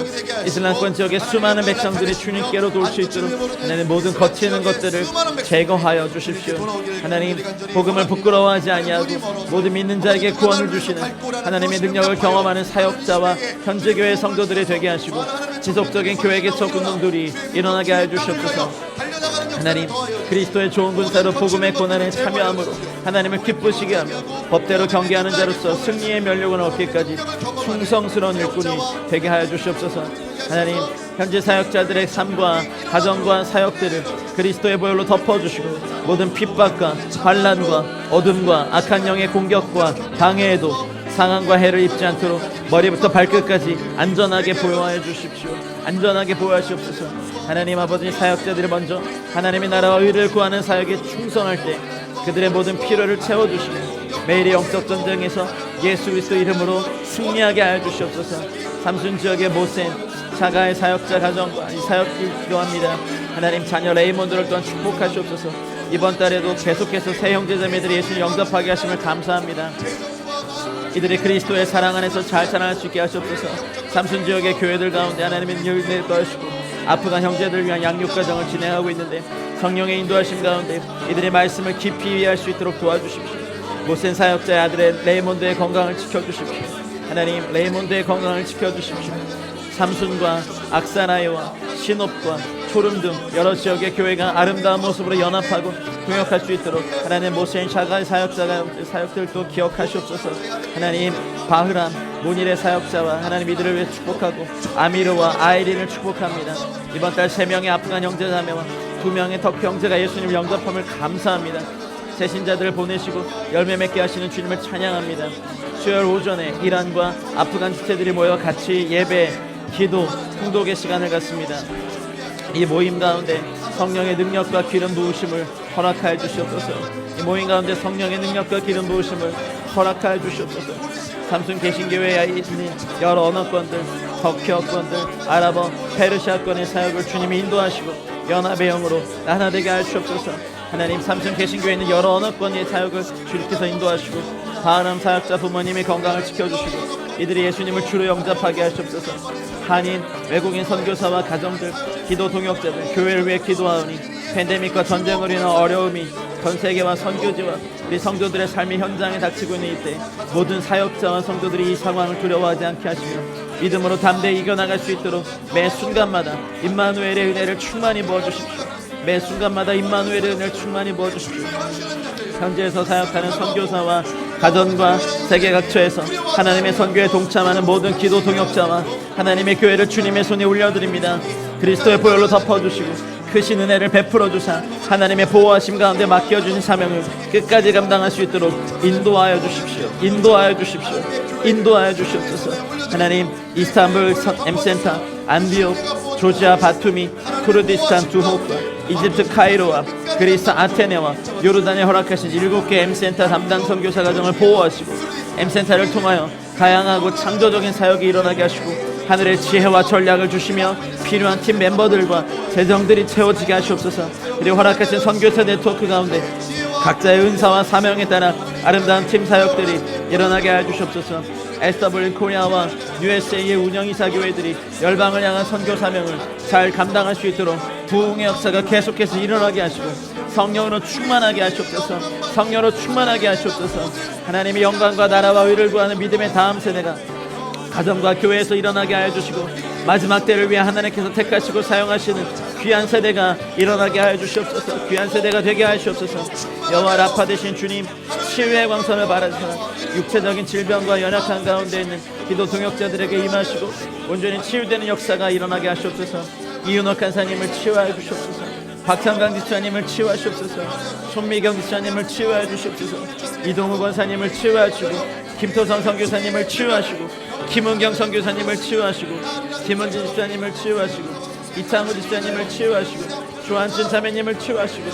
이슬람권 지역의 수많은 백성들이 주님께로 돌 수 있도록 하나님 모든 거치는 것들을 제거하여 주십시오. 하나님, 복음을 부끄러워하지 아니하고 모든 믿는 자에게 구원을 주시는 하나님의 능력을 경험하는 사역자와 현재 교회 성도들이 되게 하시고 지속적인 교회 개척 운동들이 일어나게 하여 주시옵소서. 하나님, 그리스도의 좋은 군사로 복음의 고난에 참여함으로 하나님을 기쁘시게 하며 법대로 경계하는 자로서 승리의 면류관을 얻기까지 충성스러운 일꾼이 되게 하여 주시옵소서. 하나님, 현재 사역자들의 삶과 가정과 사역들을 그리스도의 보혈로 덮어주시고 모든 핍박과 환난과 어둠과 악한 영의 공격과 방해에도 상함과 해를 입지 않도록 머리부터 발끝까지 안전하게 보호하여 주십시오. 안전하게 보호하시옵소서. 하나님 아버지, 사역자들이 먼저 하나님의 나라와 의를 구하는 사역에 충성할 때 그들의 모든 필요를 채워주시고 매일의 영적 전쟁에서 예수 그리스도 이름으로 승리하게 하여 주시옵소서. 삼순 지역의 모센 자가의 사역자 가정과 이 사역을 기도합니다. 하나님 자녀 레이몬드를 또한 축복하시옵소서. 이번 달에도 계속해서 새 형제자매들이 예수님 영접하게 하심을 감사합니다. 이들이 그리스도의 사랑 안에서 잘 자라날 수 있게 하시옵소서. 삼순 지역의 교회들 가운데 하나님의 은혜를 더하시고 아프간 형제들을 위한 양육 과정을 진행하고 있는데 성령의 인도하심 가운데 이들의 말씀을 깊이 이해할 수 있도록 도와주십시오. 모센 사역자의 아들의 레이몬드의 건강을 지켜주십시오. 하나님, 레이몬드의 건강을 지켜주십시오. 삼순과 악사나이와 신업과 초름 등 여러 지역의 교회가 아름다운 모습으로 연합하고 동역할 수 있도록 하나님, 모센 샤가의 사역들도 기억하시옵소서. 하나님, 바흐람 모닐의 사역자와 하나님 이들을 위해 축복하고 아미르와 아이린을 축복합니다. 이번 달 3명의 아프간 형제자매와 2명의 터키 형제가 예수님 영접함을 감사합니다. 새신자들을 보내시고 열매 맺게 하시는 주님을 찬양합니다. 수요일 오전에 이란과 아프간 지체들이 모여 같이 예배, 기도, 통독의 시간을 갖습니다. 이 모임 가운데 성령의 능력과 기름 부으심을 허락하여 주시옵소서. 이 모임 가운데 성령의 능력과 기름 부으심을 허락하여 주시옵소서. 삼순 개신교회에 있는 여러 언어권들, 터키어권들, 아랍어, 페르시아권의 사역을 주님이 인도하시고 연합의 영으로 하나 되게 하시옵소서. 하나님, 삼순 개신교회에 있는 여러 언어권의 사역을 주님께서 인도하시고 바하람 사역자 부모님의 건강을 지켜주시고 이들이 예수님을 주로 영접하게 하시옵소서. 한인, 외국인 선교사와 가정들, 기도 동역자들, 교회를 위해 기도하오니 팬데믹과 전쟁으로 인한 어려움이 전 세계와 선교지와 우리 성도들의 삶의 현장에 닥치고 있는 이때 모든 사역자와 성도들이 이 상황을 두려워하지 않게 하시며 믿음으로 담대히 이겨나갈 수 있도록 매 순간마다 임마누엘의 은혜를 충만히 부어주십시오. 매 순간마다 임마누엘의 은혜를 충만히 부어주십시오. 현지에서 사역하는 선교사와 가정과 세계 각처에서 하나님의 선교에 동참하는 모든 기도 동역자와 하나님의 교회를 주님의 손에 올려드립니다. 그리스도의 보혈로 덮어주시고 크신 은혜를 베풀어 주사 하나님의 보호하심 가운데 맡겨주신 사명을 끝까지 감당할 수 있도록 인도하여 주십시오. 인도하여 주십시오. 인도하여 주시옵소서. 하나님, 이스탄불 M센터, 안디옥, 조지아 바투미, 쿠르디스탄 두호크, 이집트 카이로와 그리스 아테네와 요르단에 허락하신 7개 M센터 담당 선교사 가정을 보호하시고 M센터를 통하여 다양하고 창조적인 사역이 일어나게 하시고 하늘의 지혜와 전략을 주시며 필요한 팀 멤버들과 재정들이 채워지게 하시옵소서. 그리고 허락하신 선교사 네트워크 가운데 각자의 은사와 사명에 따라 아름다운 팀 사역들이 일어나게 하여 주시옵소서. SW 코리아와 USA의 운영이사 교회들이 열방을 향한 선교 사명을 잘 감당할 수 있도록 부흥의 역사가 계속해서 일어나게 하시고 성령으로 충만하게 하시옵소서. 성령으로 충만하게 하시옵소서. 하나님의 영광과 나라와 의를 구하는 믿음의 다음 세대가 가정과 교회에서 일어나게 하여 주시고 마지막 때를 위해 하나님께서 택하시고 사용하시는 귀한 세대가 일어나게 하여 주시옵소서. 귀한 세대가 되게 하시옵소서. 여호와 라파 되신 주님, 치유의 광선을 바라시사 육체적인 질병과 연약한 가운데 있는 기도 동역자들에게 임하시고 온전히 치유되는 역사가 일어나게 하시옵소서. 이윤옥 간사님을 치유하여 주시옵소서. 박창강 지사님을 치유하시옵소서. 손미경 지사님을 치유하여 주시옵소서. 이동우 권사님을 치유하여 주시고 김토성 선교사님을 치유하시고 김은경 선교사님을 치유하시고 김은진 집사님을 치유하시고 이창우 집사님을 치유하시고 조한준 자매님을 치유하시고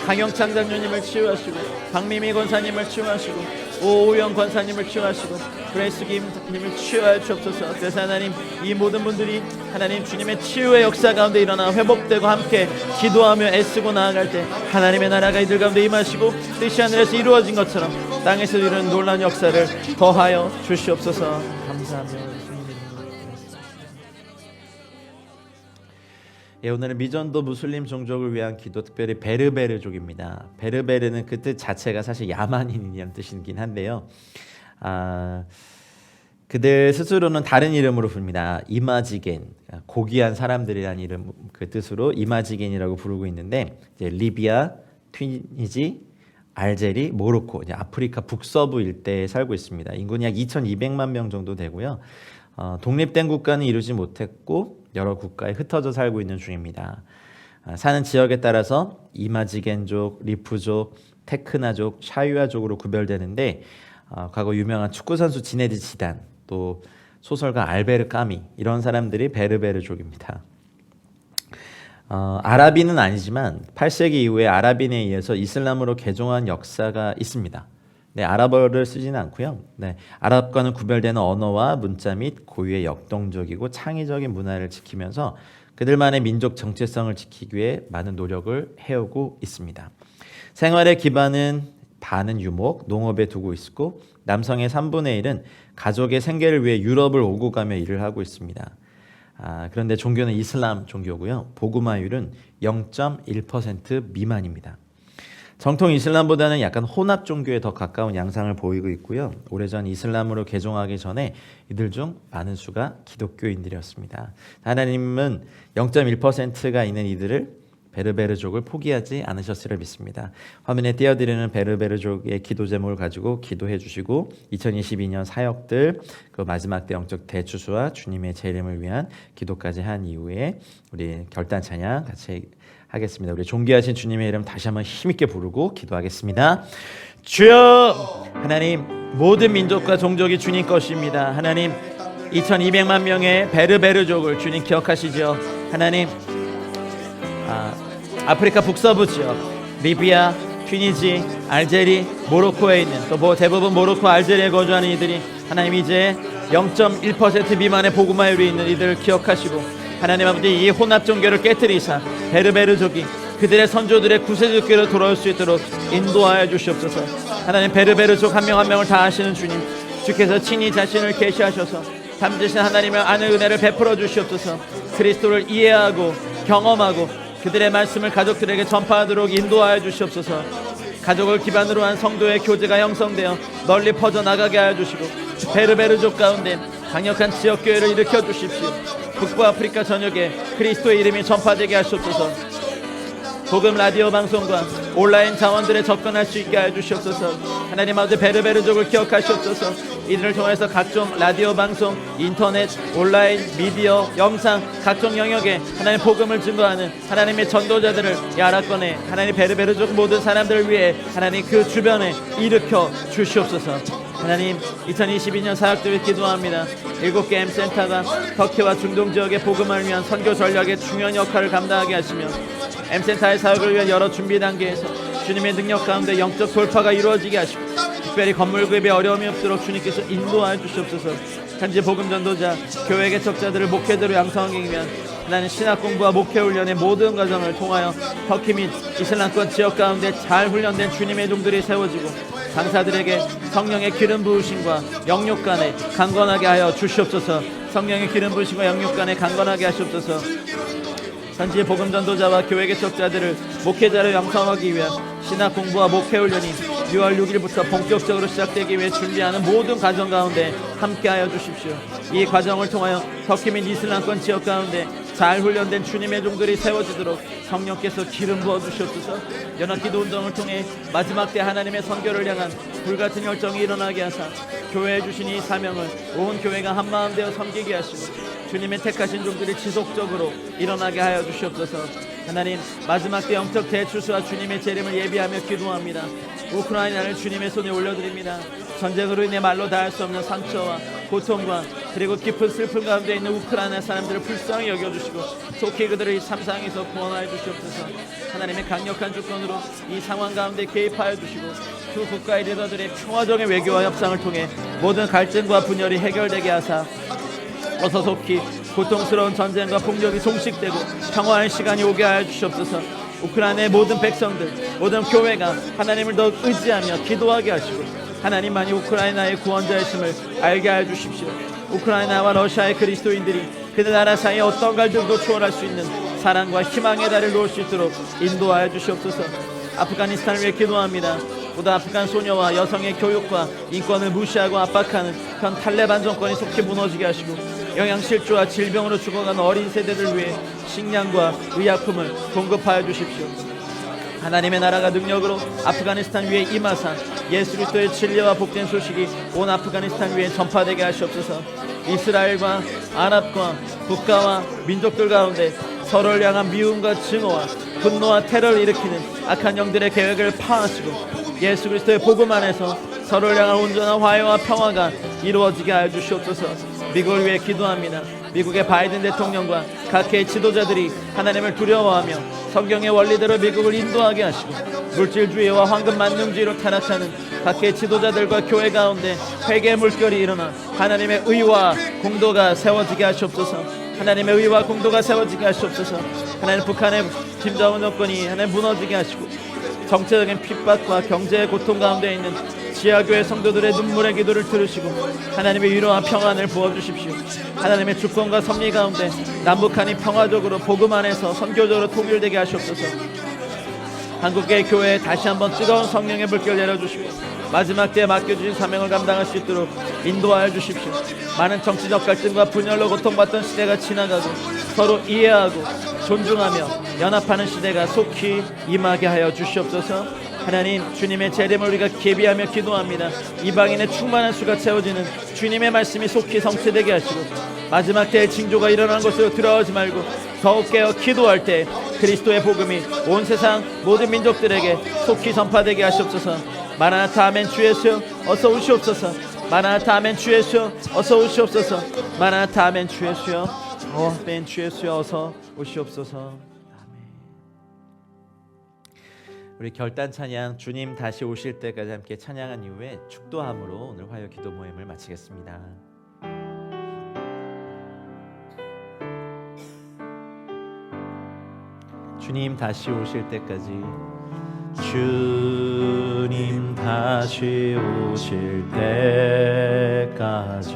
강영창 장로님을 치유하시고 박미미 권사님을 치유하시고 오우영 권사님을 치유하시고 그레이스 김님을 치유하여 주옵소서. 그래서 하나님, 이 모든 분들이 하나님 주님의 치유의 역사 가운데 일어나 회복되고 함께 기도하며 애쓰고 나아갈 때 하나님의 나라가 이들 가운데 임하시고 뜻이 하늘에서 이루어진 것처럼 땅에서 이루는 놀라운 역사를 더하여 주시옵소서. 감사하며 오늘은 미전도 무슬림 종족을 위한 기도, 특별히 베르베르족입니다. 베르베르는 그 뜻 자체가 사실 야만인이라는 뜻이긴 한데요. 그들 스스로는 다른 이름으로 부릅니다. 이마지겐, 고귀한 사람들이라는 이름, 그 뜻으로 이마지겐이라고 부르고 있는데 이제 리비아, 튀니지, 알제리, 모로코, 이제 아프리카 북서부 일대에 살고 있습니다. 인구는 약 2,200만 명 정도 되고요. 독립된 국가는 이루지 못했고 여러 국가에 흩어져 살고 있는 중입니다. 사는 지역에 따라서 이마지겐족, 리프족, 테크나족, 샤유아족으로 구별되는데 과거 유명한 축구 선수 지네디 지단, 또 소설가 알베르 까미, 이런 사람들이 베르베르족입니다. 아라비는 아니지만 8세기 이후에 아라비인에 의해서 이슬람으로 개종한 역사가 있습니다. 네, 아랍어를 쓰지는 않고요. 네, 아랍과는 구별되는 언어와 문자 및 고유의 역동적이고 창의적인 문화를 지키면서 그들만의 민족 정체성을 지키기 위해 많은 노력을 해오고 있습니다. 생활의 기반은 반은 유목, 농업에 두고 있고 남성의 3분의 1은 가족의 생계를 위해 유럽을 오고 가며 일을 하고 있습니다. 그런데 종교는 이슬람 종교고요. 복음화율은 0.1% 미만입니다. 정통 이슬람보다는 약간 혼합 종교에 더 가까운 양상을 보이고 있고요. 오래전 이슬람으로 개종하기 전에 이들 중 많은 수가 기독교인들이었습니다. 하나님은 0.1%가 있는 이들을 베르베르족을 포기하지 않으셨으리라 믿습니다. 화면에 띄워드리는 베르베르족의 기도 제목을 가지고 기도해 주시고 2022년 사역들, 그 마지막 때 영적 대추수와 주님의 재림을 위한 기도까지 한 이후에 우리 결단 찬양 같이 하겠습니다. 우리 존귀하신 주님의 이름 다시 한번 힘있게 부르고 기도하겠습니다. 주여, 하나님, 모든 민족과 종족이 주님 것입니다. 하나님, 2200만 명의 베르베르족을 주님 기억하시죠. 하나님, 아프리카 북서부 지역, 리비아, 튀니지, 알제리, 모로코에 있는, 또 대부분 모로코, 알제리에 거주하는 이들이 하나님 이제 0.1% 미만의 복음화율이 있는 이들을 기억하시고, 하나님 아버지, 이 혼합 종교를 깨뜨리사 베르베르족이 그들의 선조들의 구세주교로 돌아올 수 있도록 인도하여 주시옵소서. 하나님, 베르베르족 한 명 한 명을 다 아시는 주님, 주께서 친히 자신을 계시하셔서 담대신 하나님의 아는 은혜를 베풀어 주시옵소서. 그리스도를 이해하고 경험하고 그들의 말씀을 가족들에게 전파하도록 인도하여 주시옵소서. 가족을 기반으로 한 성도의 교제가 형성되어 널리 퍼져나가게 하여 주시고, 베르베르족 가운데 강력한 지역교회를 일으켜 주십시오. 북부 아프리카 전역에 그리스도의 이름이 전파되게 하시옵소서. 복음 라디오 방송과 온라인 자원들에 접근할 수 있게 하여 주시옵소서. 하나님 아버지, 베르베르족을 기억하시옵소서. 이들을 통해서 각종 라디오 방송, 인터넷, 온라인, 미디어, 영상, 각종 영역에 하나님 복음을 증거하는 하나님의 전도자들을 이 아랍권에, 하나님 베르베르족 모든 사람들을 위해 하나님 그 주변에 일으켜 주시옵소서. 하나님, 2022년 사역들을 기도합니다. 7개 M센터가 터키와 중동 지역의 복음을 위한 선교 전략의 중요한 역할을 감당하게 하시며, M센터의 사역을 위한 여러 준비 단계에서 주님의 능력 가운데 영적 돌파가 이루어지게 하시고, 특별히 건물 구입에 어려움이 없도록 주님께서 인도하여 주시옵소서. 현재 복음 전도자, 교회 개척자들을 목회대로 양성하기 위한 하나님 신학 공부와 목회 훈련의 모든 과정을 통하여 터키 및 이슬람권 지역 가운데 잘 훈련된 주님의 종들이 세워지고, 강사들에게 성령의 기름 부으심과 영육 간에 강건하게 하여 주시옵소서. 성령의 기름 부으심과 영육 간에 강건하게 하시옵소서. 현지 복음 전도자와 교회 개척자들을 목회자로 양성하기 위한 신학 공부와 목회 훈련이 6월 6일부터 본격적으로 시작되기 위해 준비하는 모든 과정 가운데 함께하여 주십시오. 이 과정을 통하여 터키 및 이슬람권 지역 가운데 잘 훈련된 주님의 종들이 세워지도록 성령께서 기름 부어 주시옵소서. 연합기도 운동을 통해 마지막 때 하나님의 선교를 향한 불같은 열정이 일어나게 하사 교회에 주신 이 사명을 온 교회가 한마음 되어 섬기게 하시고, 주님의 택하신 종들이 지속적으로 일어나게 하여 주시옵소서. 하나님, 마지막 때 영적 대추수와 주님의 재림을 예비하며 기도합니다. 우크라이나를 주님의 손에 올려드립니다. 전쟁으로 인해 말로 다할 수 없는 상처와 고통과 그리고 깊은 슬픔 가운데 있는 우크라이나 사람들을 불쌍히 여겨주시고, 속히 그들을 이 참상에서 구원하여 주시옵소서. 하나님의 강력한 주권으로 이 상황 가운데 개입하여 주시고, 두 국가의 리더들의 평화적인 외교와 협상을 통해 모든 갈등과 분열이 해결되게 하사 어서 속히 고통스러운 전쟁과 폭력이 종식되고 평화의 시간이 오게 하여 주시옵소서. 우크라이나의 모든 백성들, 모든 교회가 하나님을 더 의지하며 기도하게 하시고, 하나님만이 우크라이나의 구원자이심을 알게 하여 주십시오. 우크라이나와 러시아의 그리스도인들이 그들 나라 사이에 어떤 갈등도 초월할 수 있는 사랑과 희망의 달을 놓을 수 있도록 인도하여 주시옵소서. 아프가니스탄을 위해 기도합니다. 보다 아프간 소녀와 여성의 교육과 인권을 무시하고 압박하는 현 탈레반 정권이 속히 무너지게 하시고, 영양실조와 질병으로 죽어가는 어린 세대들 위해 식량과 의약품을 공급하여 주십시오. 하나님의 나라가 능력으로 아프가니스탄 위에 임하사 예수 그리스도의 진리와 복된 소식이 온 아프가니스탄 위에 전파되게 하시옵소서. 이스라엘과 아랍과 국가와 민족들 가운데 서로를 향한 미움과 증오와 분노와 테러를 일으키는 악한 영들의 계획을 파하시고, 예수 그리스도의 복음 안에서 서로를 향한 온전한 화해와 평화가 이루어지게 하여 주시옵소서. 미국을 위해 기도합니다. 미국의 바이든 대통령과 각계의 지도자들이 하나님을 두려워하며 성경의 원리대로 미국을 인도하게 하시고, 물질주의와 황금 만능주의로 타락하는 각계의 지도자들과 교회 가운데 회개의 물결이 일어나 하나님의 의와 공도가 세워지게 하시옵소서. 하나님의 의와 공도가 세워지게 하시옵소서. 하나님, 북한의 김정은 정권이 하나님 무너지게 하시고, 정체적인 핍박과 경제의 고통 가운데 있는 지하교회 성도들의 눈물의 기도를 들으시고 하나님의 위로와 평안을 부어주십시오. 하나님의 주권과 섭리 가운데 남북한이 평화적으로 복음 안에서 선교적으로 통일되게 하시옵소서. 한국의 교회에 다시 한번 뜨거운 성령의 물결 내려주시고 마지막 때에 맡겨주신 사명을 감당할 수 있도록 인도하여 주십시오. 많은 정치적 갈등과 분열로 고통받던 시대가 지나가고 서로 이해하고 존중하며 연합하는 시대가 속히 임하게 하여 주시옵소서. 하나님, 주님의 재림을 우리가 예비하며 기도합니다. 이방인의 충만한 수가 채워지는 주님의 말씀이 속히 성취되게 하시고 마지막 때의 징조가 일어나는 것으로 들어가지 말고 더욱 깨어 기도할 때 그리스도의 복음이 온 세상 모든 민족들에게 속히 전파되게 하시옵소서. 마라나타 아멘. 주 예수여 어서 오시옵소서. 마라나타 아멘. 주 예수여 어서 오시옵소서. 마라나타 아멘. 주 예수여 아멘. 주 예수여 어서 오시옵소서. 우리 결단 찬양 주님 다시 오실 때까지 함께 찬양한 이후에 축도함으로 오늘 화요 기도 모임을 마치겠습니다. 주님 다시 오실 때까지, 주님 다시 오실 때까지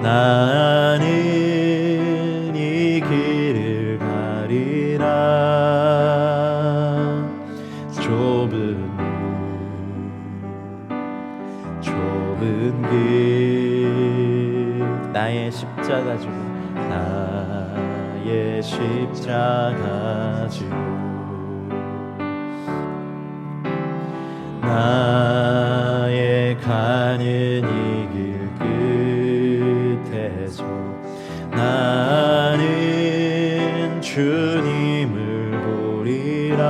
나는 이 길을 가리라. 좁은 길 나의 십자가 지고 나의 십자가 지고 나의 가는 이 길 끝에서 나는 주님을 보리라.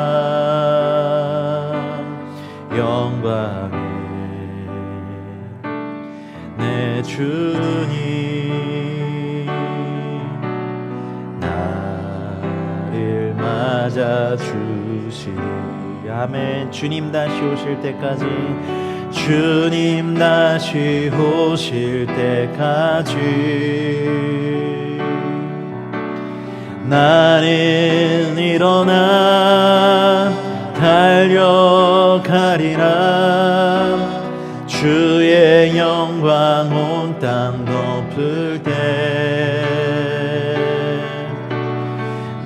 영광의 내 주님 나를 맞아주시리. 아멘. 주님 다시 오실 때까지, 주님 다시 오실 때까지 나는 일어나 달려가리라. 주의 영광 온 땅 덮을 때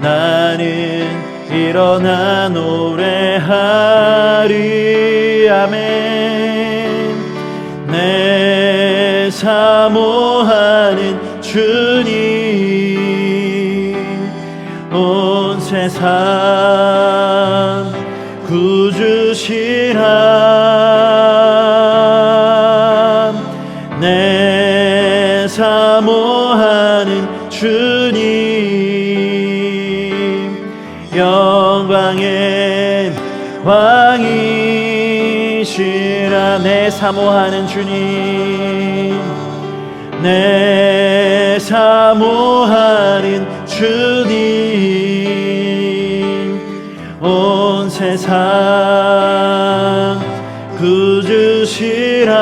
나는 일어나 노래하리. 아멘. 내 사모하는 주님 온 세상 구주시라. 내 사모하는 주님 영광의 왕이시라. 내 사모하는 주님 내 사모하는 주님 온 세상 구주시라.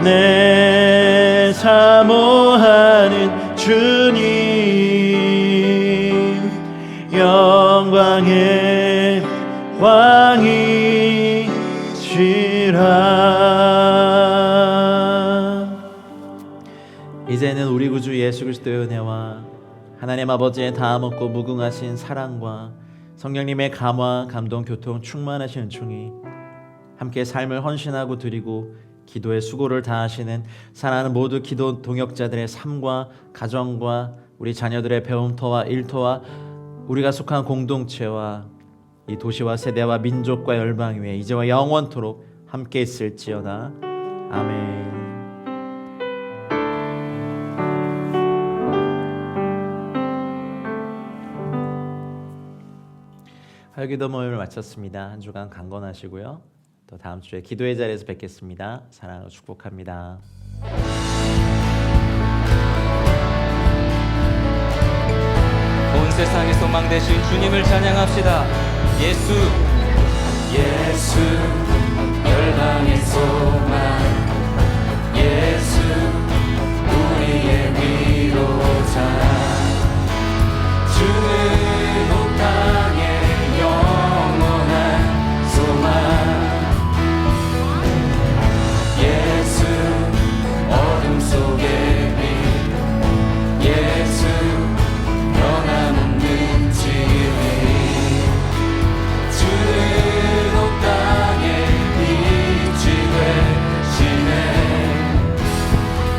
내 사모하는 주님 영광의 왕이시라. 이제는 우리 구주 예수 그리스도의 은혜와 하나님 아버지의 다함없고 무궁하신 사랑과 성령님의 감화, 감동, 교통, 충만하신 은총이 함께 삶을 헌신하고 드리고 기도의 수고를 다하시는 사랑하는 모두 기도 동역자들의 삶과 가정과 우리 자녀들의 배움터와 일터와 우리가 속한 공동체와 이 도시와 세대와 민족과 열방 위에 이제와 영원토록 함께 있을지어다. 아멘. 활기도 모임을 마쳤습니다. 한 주간 강건하시고요. 또 다음 주에 기도의 자리에서 뵙겠습니다. 사랑으로 축복합니다. 온 세상의 소망 되신 주님을 찬양합시다. 예수 열방의 소망, 예수 우리의 위로자, 주는 온 땅의 영원한 소망, 예수 어둠 속의 빛, 예수 변함없는 진리, 주는 온 땅의 빛이 되시네.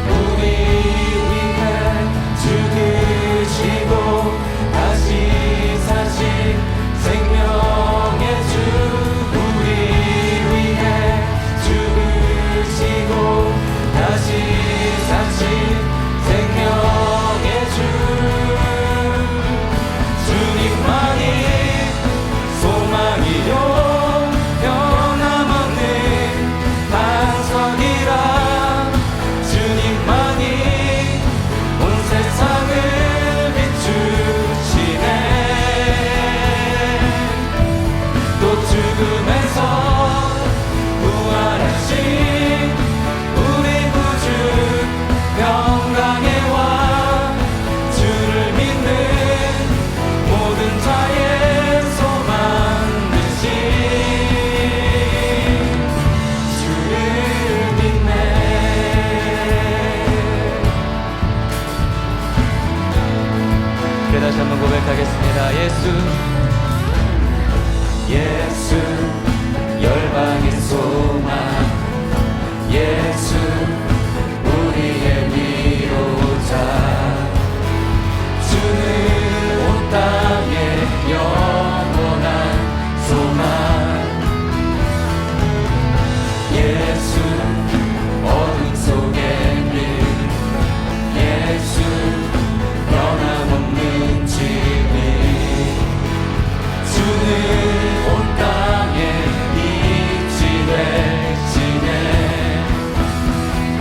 우리 위해 죽으시고 다시 사신 생명의 주, 우리 위해 죽으시고 다시 사신 생명의 주, 주님만이 소망이요 변함없는 반석이라, 주님만이 온 세상을 비추시네. 또 죽음에서 부활하신 우리 구주 평강의 왕, 주를 믿는 모든 자의 소망 되신 주를 믿네. 그래 다시 한번 고백하겠습니다. 예수 열방의 소망, 예수 우리의 위로자, 주는 온 땅의 영원한 소망, 예수 어둠 속의 빛, 예수 변함없는 진리, 주는 온 땅의 빛이 되시네.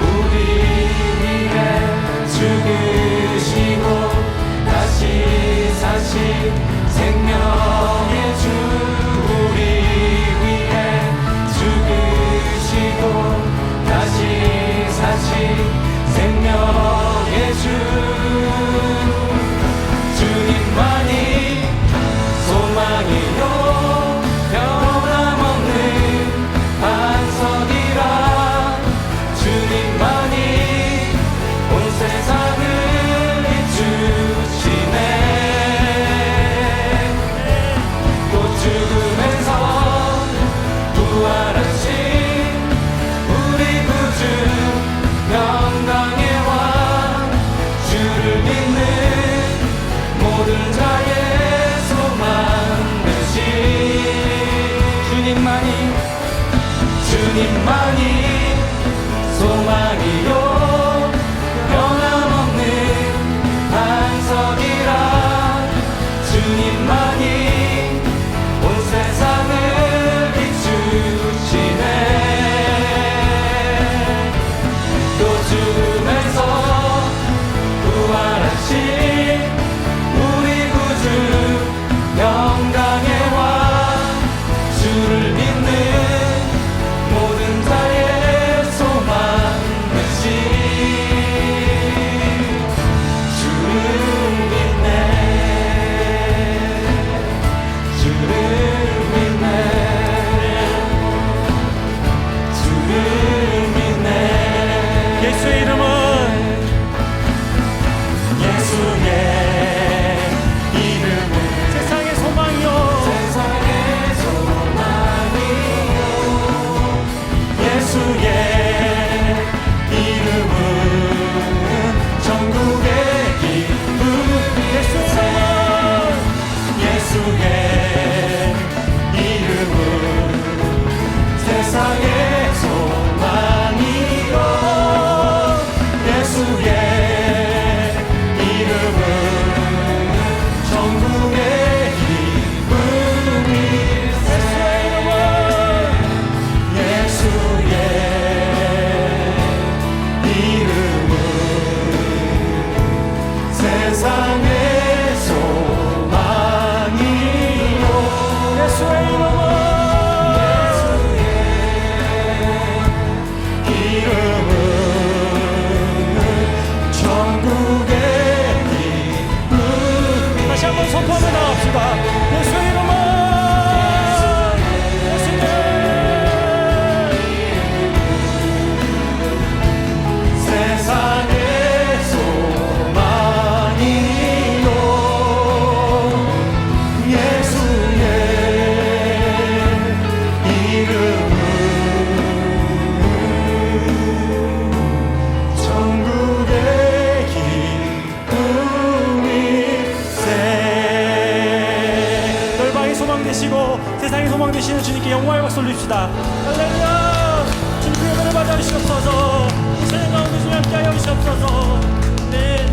우리 위해 죽으시고 다시 사신 생명의 주, 우리 위해 죽으시고 다시 사신 생명의 주, 주님만이 소망이요 변함없는 반석이라, 주님만이 온 세상을 비추시네. 또 죽음에서 부활하신 우리 구주 평강의 왕, 주를 믿는 모든 자의 소망 되신 주님만이 소망이요 변함없는 반석이라, 주님만이 온 세상을 비추시네. 또 죽음에서 부활하신 우리 구주 영광의 왕, 주를 믿는 모든 자 한번 선포하며 나갑시다. 예수의 이름은 예수님. 세상의 소망이요 예수의 이름은 천국의 기쁨일세. 열방의 소망 되시고 세상의 소망 되시는 주님께 영광의 박수 올립시다. 할렐루야. 주님의 은혜를 받아 주시옵소서. 이 세상 가운데 주님 함께하여 주시옵소서. 네.